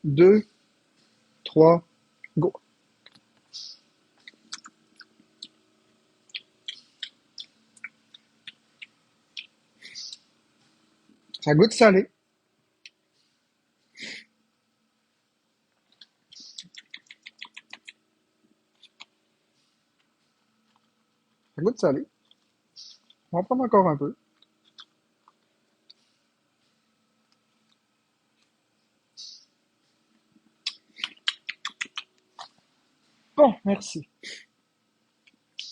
2, 3, go. Ça goûte salé. Ça goûte salé. On va en prendre encore un peu. Bon, merci.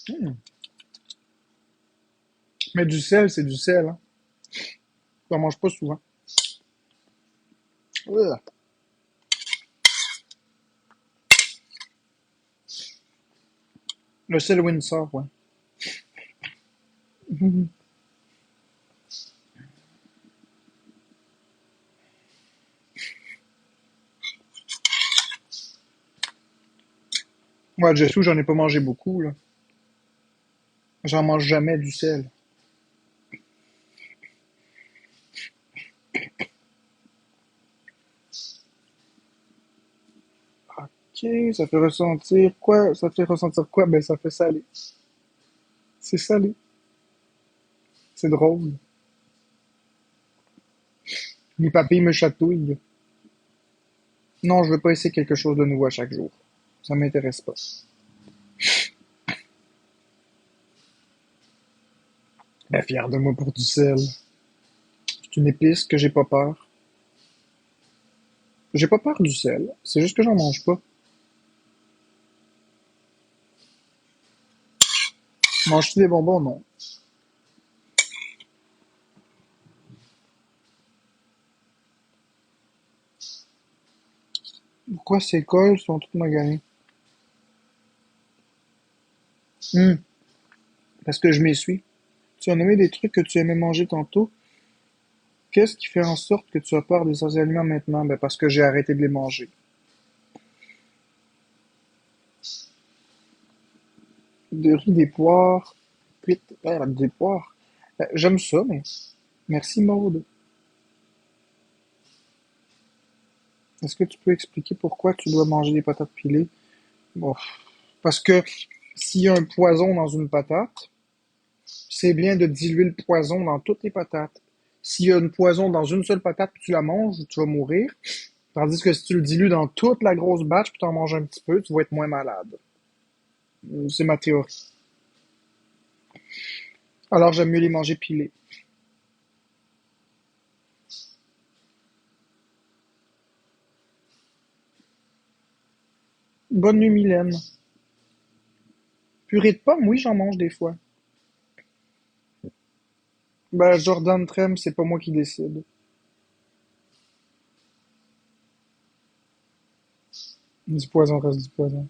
Hmm. Mais du sel, c'est du sel, hein. J'en mange pas souvent. Ugh. Le sel Windsor, ouais. Mhm. Ouais, Jessou, j'en ai pas mangé beaucoup, là. J'en mange jamais du sel. Ok, ça fait ressentir quoi? Ça fait ressentir quoi? Ben, ça fait salé. C'est salé. C'est drôle. Les papilles me chatouillent. Non, je veux pas essayer quelque chose de nouveau à chaque jour. Ça m'intéresse pas. Ben, fier de moi pour du sel. C'est une épice que j'ai pas peur. J'ai pas peur du sel. C'est juste que j'en mange pas. Manges-tu des bonbons? Non. Pourquoi ces cols sont toutes maganées? Hmm, parce que je m'essuie. Tu as nommé des trucs que tu aimais manger tantôt. Qu'est-ce qui fait en sorte que tu as peur de ces aliments maintenant? Ben, parce que j'ai arrêté de les manger. De riz, des poires, frites, des poires. J'aime ça, mais merci Maude. Est-ce que tu peux expliquer pourquoi tu dois manger des patates pilées? Bon, parce que s'il y a un poison dans une patate, c'est bien de diluer le poison dans toutes les patates. S'il y a un poison dans une seule patate puis tu la manges, tu vas mourir. Tandis que si tu le dilues dans toute la grosse batch puis tu en manges un petit peu, tu vas être moins malade. C'est ma théorie. Alors j'aime mieux les manger pilés. Bonne nuit, Mylène. Purée de pommes, oui, j'en mange des fois. Bah, Jordan Trem, c'est pas moi qui décide. Du poison reste du poison.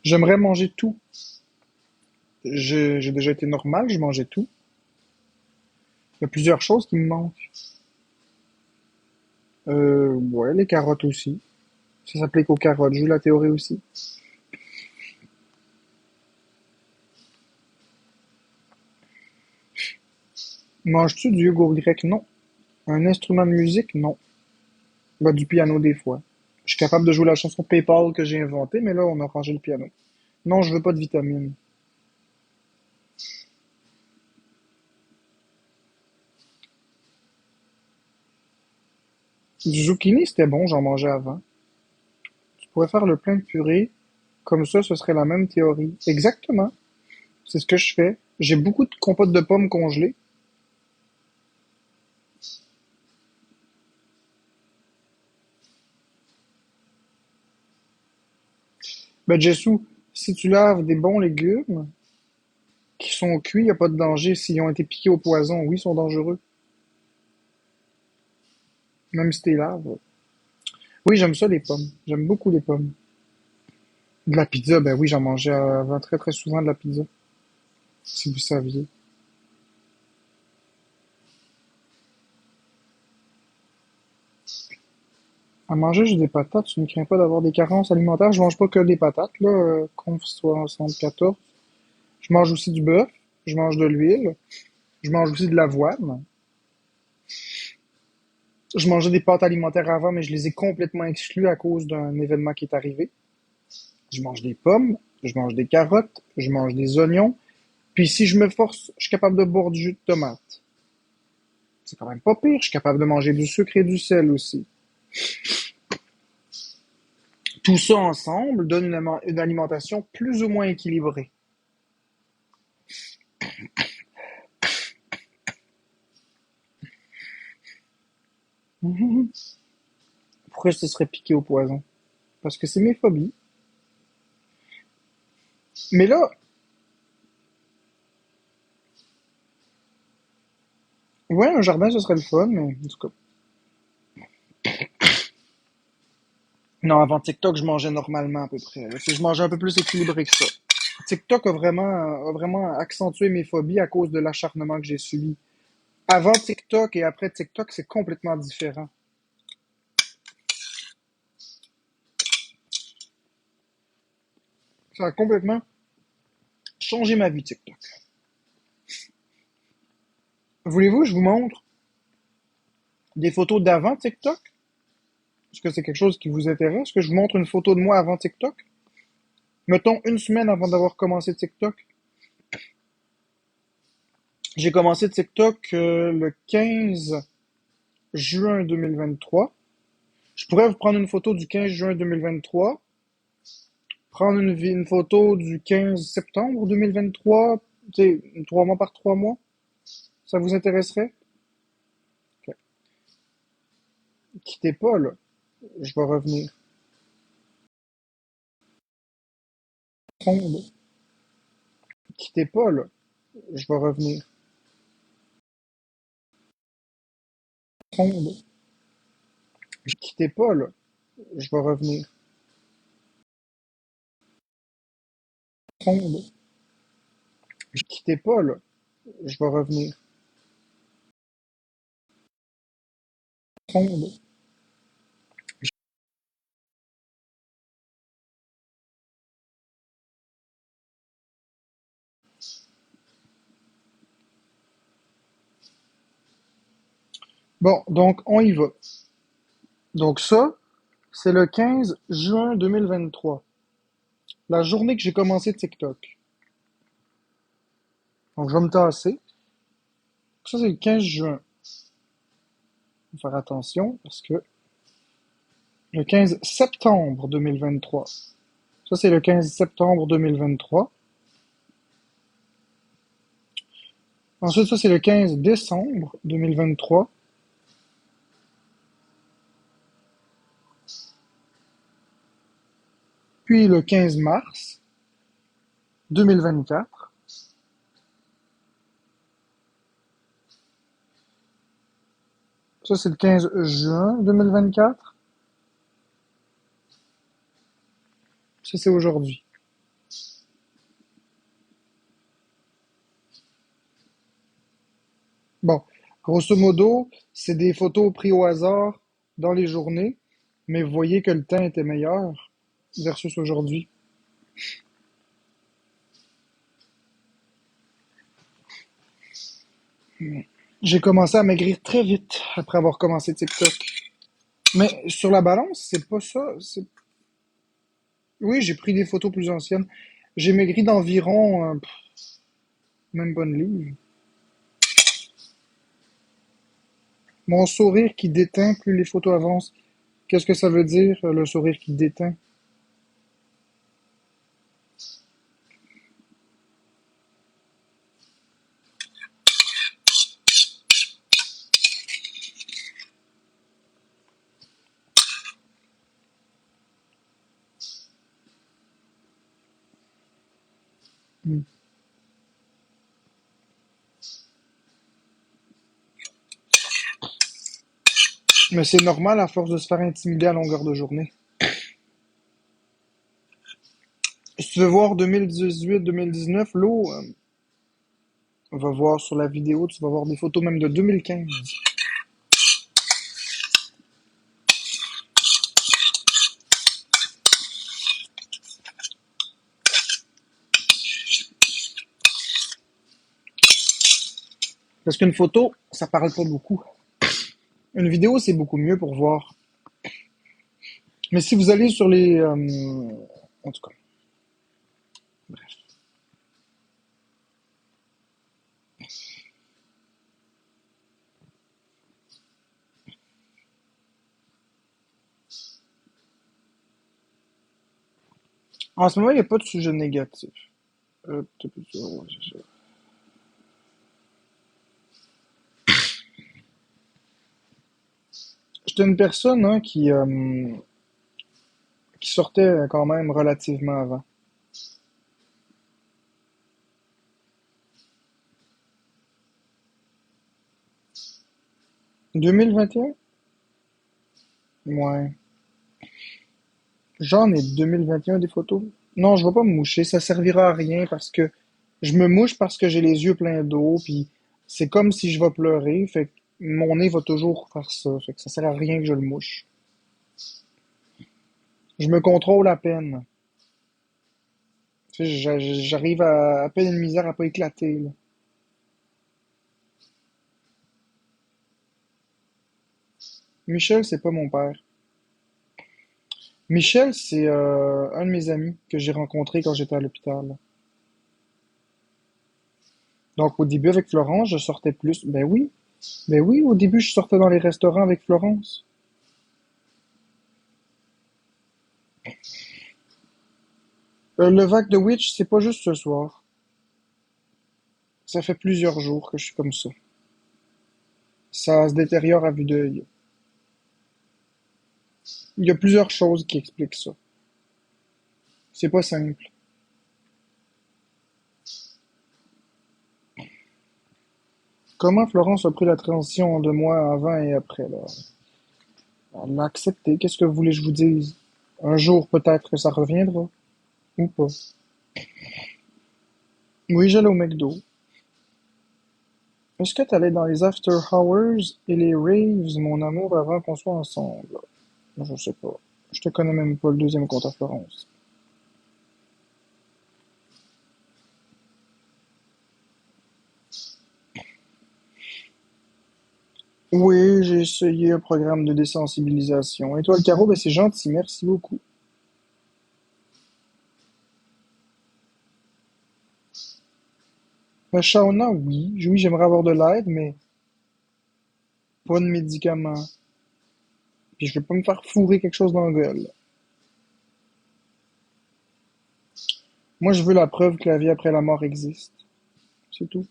J'aimerais manger tout. J'ai déjà été normal, je mangeais tout. Il y a plusieurs choses qui me manquent. Ouais, les carottes aussi. Ça s'applique aux carottes, j'ai eu la théorie aussi. Manges-tu du yogourt grec? Non. Un instrument de musique? Non. Bah, du piano des fois. Je suis capable de jouer la chanson PayPal que j'ai inventée, mais là, on a rangé le piano. Non, je veux pas de vitamines. Du zucchini, c'était bon, j'en mangeais avant. Tu pourrais faire le plein de purée. Comme ça, ce serait la même théorie. Exactement. C'est ce que je fais. J'ai beaucoup de compotes de pommes congelées. Ben, Jessou, si tu laves des bons légumes qui sont cuits, y a pas de danger. S'ils ont été piqués au poison, oui, ils sont dangereux. Même si t'es laves. Oui, j'aime ça, les pommes. J'aime beaucoup les pommes. De la pizza, ben oui, j'en mangeais avant très très souvent de la pizza. Si vous saviez. À manger juste des patates, tu ne crains pas d'avoir des carences alimentaires. Je mange pas que des patates, là, Conf 74. Je mange aussi du bœuf. Je mange de l'huile. Je mange aussi de l'avoine. Je mangeais des pâtes alimentaires avant, mais je les ai complètement exclues à cause d'un événement qui est arrivé. Je mange des pommes, je mange des carottes, je mange des oignons. Puis si je me force, je suis capable de boire du jus de tomate. C'est quand même pas pire. Je suis capable de manger du sucre et du sel aussi. Tout ça ensemble donne une alimentation plus ou moins équilibrée. Pourquoi je te serais piqué au poison? Parce que c'est mes phobies. Mais là, ouais, un jardin, ce serait le fun, mais en tout cas. Non, avant TikTok, je mangeais normalement à peu près. Là. Je mangeais un peu plus équilibré que ça. TikTok a vraiment accentué mes phobies à cause de l'acharnement que j'ai subi. Avant TikTok et après TikTok, c'est complètement différent. Ça a complètement changé ma vie, TikTok. Voulez-vous que je vous montre des photos d'avant TikTok? Est-ce que c'est quelque chose qui vous intéresse? Est-ce que je vous montre une photo de moi avant TikTok? Mettons une semaine avant d'avoir commencé TikTok. J'ai commencé TikTok le 15 juin 2023. Je pourrais vous prendre une photo du 15 juin 2023, prendre une photo du 15 septembre 2023, tu sais, 3 mois par 3 mois. Ça vous intéresserait? Ok. Quittez pas, là. Je vais revenir. Fondre. Quittez pas, là. Je vais revenir. Fondre. Quittez pas, là. Je vais revenir. Fondre. Quittez pas, là. Je vais revenir. Fondre. Bon, donc on y va. Donc ça, c'est le 15 juin 2023, la journée que j'ai commencé TikTok. Donc je vais me tasser. Ça, c'est le 15 juin. Faut faire attention parce que le 15 septembre 2023. Ça, c'est le 15 septembre 2023. Ensuite, ça, c'est le 15 décembre 2023. depuis le 15 mars 2024. Ça, c'est le 15 juin 2024. Ça, c'est aujourd'hui. Bon, grosso modo, c'est des photos prises au hasard dans les journées, mais vous voyez que le temps était meilleur versus aujourd'hui. J'ai commencé à maigrir très vite après avoir commencé TikTok. Mais sur la balance, c'est pas ça. Oui, j'ai pris des photos plus anciennes. J'ai maigri d'environ, même pas une livre. Mon sourire qui déteint plus les photos avancent. Qu'est-ce que ça veut dire, le sourire qui déteint? Hmm. Mais c'est normal à force de se faire intimider à longueur de journée. Si tu veux voir 2018-2019, l'eau, on va voir sur la vidéo, tu vas voir des photos même de 2015. Parce qu'une photo, ça parle pas beaucoup. Une vidéo, c'est beaucoup mieux pour voir. Mais si vous allez sur les... en tout cas, bref. En ce moment, il n'y a pas de sujet négatif. Ouais. J'étais une personne hein, qui sortait quand même relativement avant. 2021? Ouais. J'en ai 2021 des photos. Non, je vais pas me moucher, ça servira à rien parce que je me mouche parce que j'ai les yeux pleins d'eau, puis c'est comme si je vais pleurer, fait que mon nez va toujours faire ça, fait que ça sert à rien que je le mouche. Je me contrôle à peine. Tu sais, j'arrive à peine une misère à pas éclater, là. Michel, c'est pas mon père. Michel, c'est un de mes amis que j'ai rencontré quand j'étais à l'hôpital. Donc au début avec Florence, je sortais plus. Ben oui, au début je sortais dans les restaurants avec Florence. Le vague de Witch, c'est pas juste ce soir. Ça fait plusieurs jours que je suis comme ça. Ça se détériore à vue d'œil. Il y a plusieurs choses qui expliquent ça. C'est pas simple. Comment Florence a pris la transition de moi avant et après, là? Elle l'a accepté. Qu'est-ce que vous voulez que je vous dise? Un jour, peut-être que ça reviendra. Ou pas. Oui, j'allais au McDo. Est-ce que t'allais dans les after hours et les raves, mon amour, avant qu'on soit ensemble? Je sais pas. Je te connais même pas le deuxième compte à Florence. Oui, j'ai essayé un programme de désensibilisation. Et toi, le carreau, ben c'est gentil, merci beaucoup. La Shauna, oui, j'aimerais avoir de l'aide, mais pas de médicaments. Puis je veux pas me faire fourrer quelque chose dans la gueule. Moi, je veux la preuve que la vie après la mort existe. C'est tout.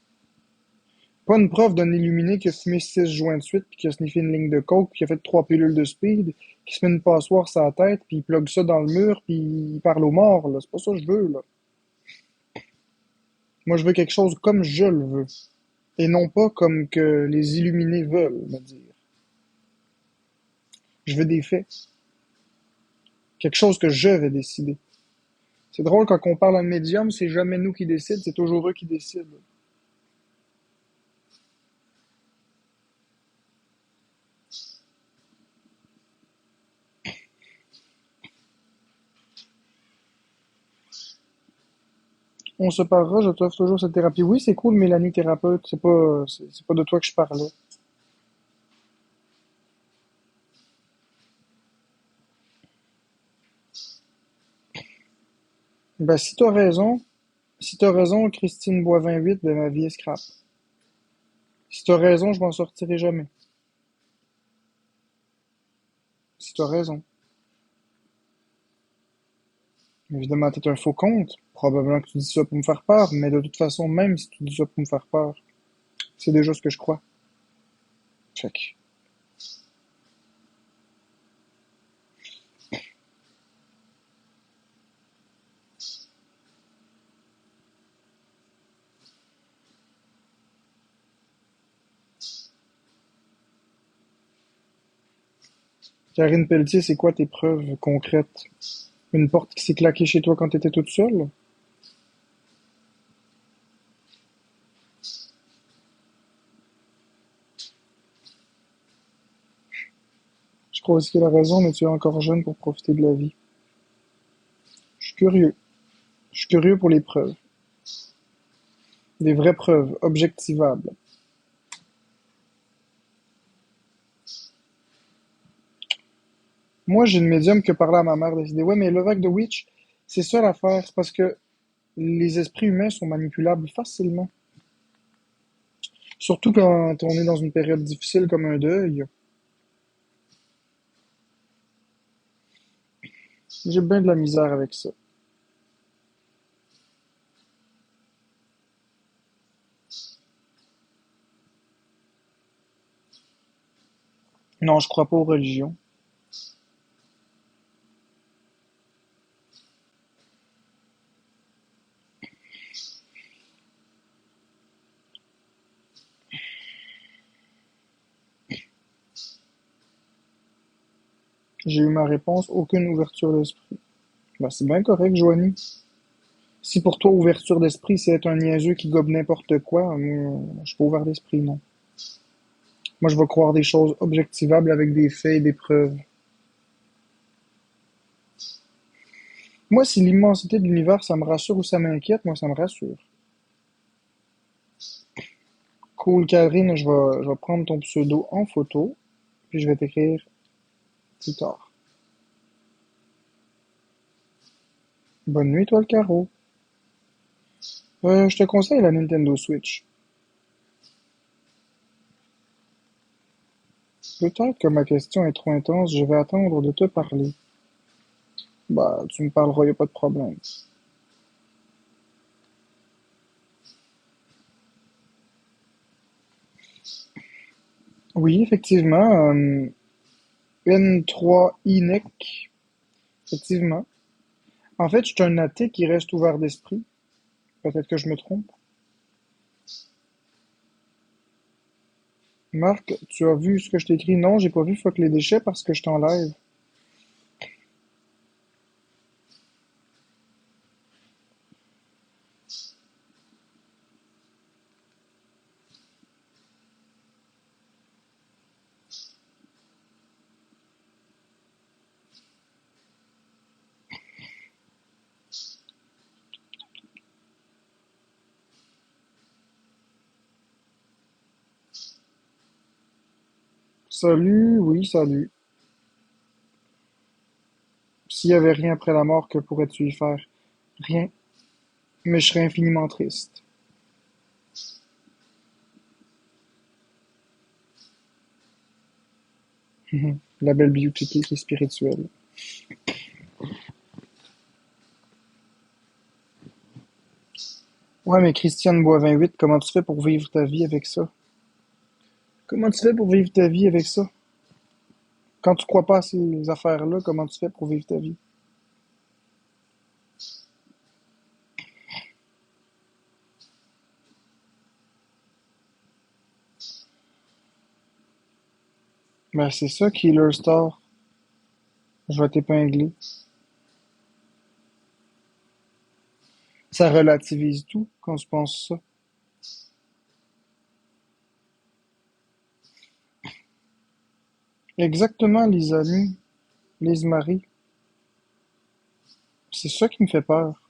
Pas une preuve d'un illuminé qui a fumé 6 joints de suite, puis qui a sniffé une ligne de coke, puis qui a fait 3 pilules de speed, qui se met une passoire sur la tête, puis il plug ça dans le mur, puis il parle aux morts, là. C'est pas ça que je veux, là. Moi, je veux quelque chose comme je le veux, et non pas comme que les illuminés veulent me dire. Je veux des faits. Quelque chose que je vais décider. C'est drôle, quand on parle à un médium, c'est jamais nous qui décident, c'est toujours eux qui décident. On se parlera, je t'offre toujours cette thérapie. Oui, c'est cool, Mélanie thérapeute, c'est pas de toi que je parlais. Ben, si t'as raison, Christine Boivin 8, ben ma vie est scrap. Si t'as raison, je m'en sortirai jamais. Si t'as raison. Évidemment, t'es un faux compte. Probablement que tu dis ça pour me faire peur, mais de toute façon, même si tu dis ça pour me faire peur, c'est déjà ce que je crois. Fait que, Karine Pelletier, c'est quoi tes preuves concrètes? Une porte qui s'est claquée chez toi quand t'étais toute seule? Je crois aussi qu'elle a raison, mais tu es encore jeune pour profiter de la vie. Je suis curieux. Je suis curieux pour les preuves. Des vraies preuves, objectivables. Moi, j'ai une médium qui a parlé à ma mère décidé. Ouais, mais le vague de Witch, c'est ça l'affaire. C'est parce que les esprits humains sont manipulables facilement. Surtout quand on est dans une période difficile comme un deuil. J'ai bien de la misère avec ça. Non, je crois pas aux religions. J'ai eu ma réponse, aucune ouverture d'esprit. Ben, c'est bien correct, Joanie. Si pour toi, ouverture d'esprit, c'est être un niaiseux qui gobe n'importe quoi, moi, je suis pas ouvert d'esprit, non. Moi, je vais croire des choses objectivables avec des faits et des preuves. Moi, si l'immensité de l'univers, ça me rassure ou ça m'inquiète, moi, ça me rassure. Cool, Catherine, je vais prendre ton pseudo en photo, puis je vais t'écrire plus tard. Bonne nuit, toi, le carreau. Je te conseille la Nintendo Switch. Peut-être que ma question est trop intense, je vais attendre de te parler. Bah, tu me parleras, y a pas de problème. Oui, effectivement, N3INEC, effectivement. En fait, je suis un athée qui reste ouvert d'esprit. Peut-être que je me trompe. Marc, tu as vu ce que je t'ai écrit? Non, j'ai pas vu fuck les déchets parce que je t'enlève. Salut, oui, salut. S'il y avait rien après la mort, que pourrais-tu y faire? Rien, mais je serais infiniment triste. La belle beauty qui est spirituelle. Ouais, mais Christiane Boivin 8, comment tu fais pour vivre ta vie avec ça? Comment tu fais pour vivre ta vie avec ça? Quand tu crois pas à ces affaires-là, comment tu fais pour vivre ta vie? Ben, c'est ça, Killer Star. Je vais t'épingler. Ça relativise tout quand tu penses ça. Exactement, les amis, les maris. C'est ça qui me fait peur.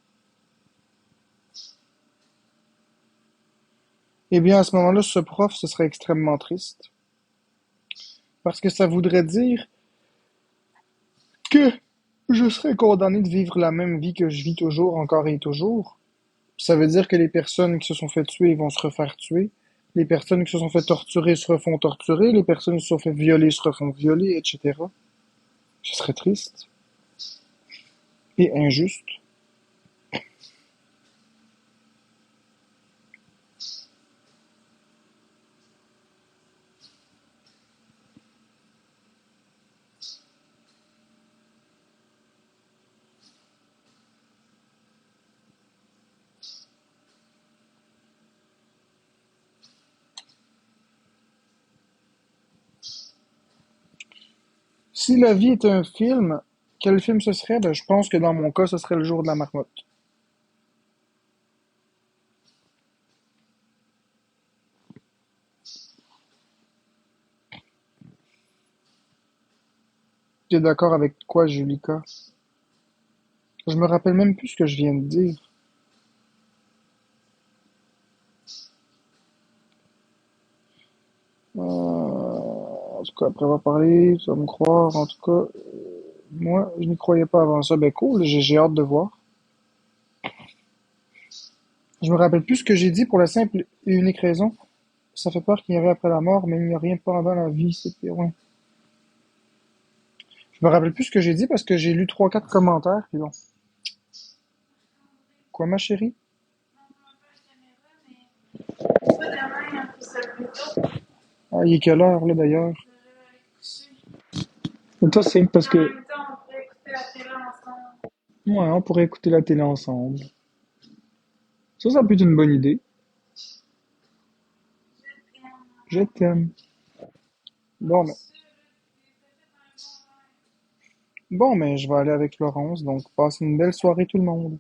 Eh bien, à ce moment-là, ce prof, ce serait extrêmement triste. Parce que ça voudrait dire que je serais condamné de vivre la même vie que je vis toujours, encore et toujours. Ça veut dire que les personnes qui se sont fait tuer vont se refaire tuer. Les personnes qui se sont fait torturer se refont torturer. Les personnes qui se sont fait violer se refont violer, etc. Ce serait triste et injuste. Si la vie est un film, quel film ce serait? Ben, je pense que dans mon cas, ce serait Le jour de la marmotte. Tu es d'accord avec quoi, Julika? Je me rappelle même plus ce que je viens de dire. En tout cas, après avoir parlé, tu vas me croire. En tout cas, moi, je n'y croyais pas avant ça. Ben cool, j'ai hâte de voir. Je me rappelle plus ce que j'ai dit pour la simple et unique raison. Ça fait peur qu'il y ait rien après la mort, mais il n'y a rien pendant la vie, c'est pire, ouais. Je me rappelle plus ce que j'ai dit parce que j'ai lu trois, quatre commentaires, puis bon. Quoi, ma chérie? Ah, il est quelle heure, là, d'ailleurs? Et toi, c'est parce que... Ouais, on pourrait écouter la télé ensemble. Ça peut être une bonne idée. Je t'aime. Bon, mais... Bon, mais je vais aller avec Florence, donc passe une belle soirée tout le monde.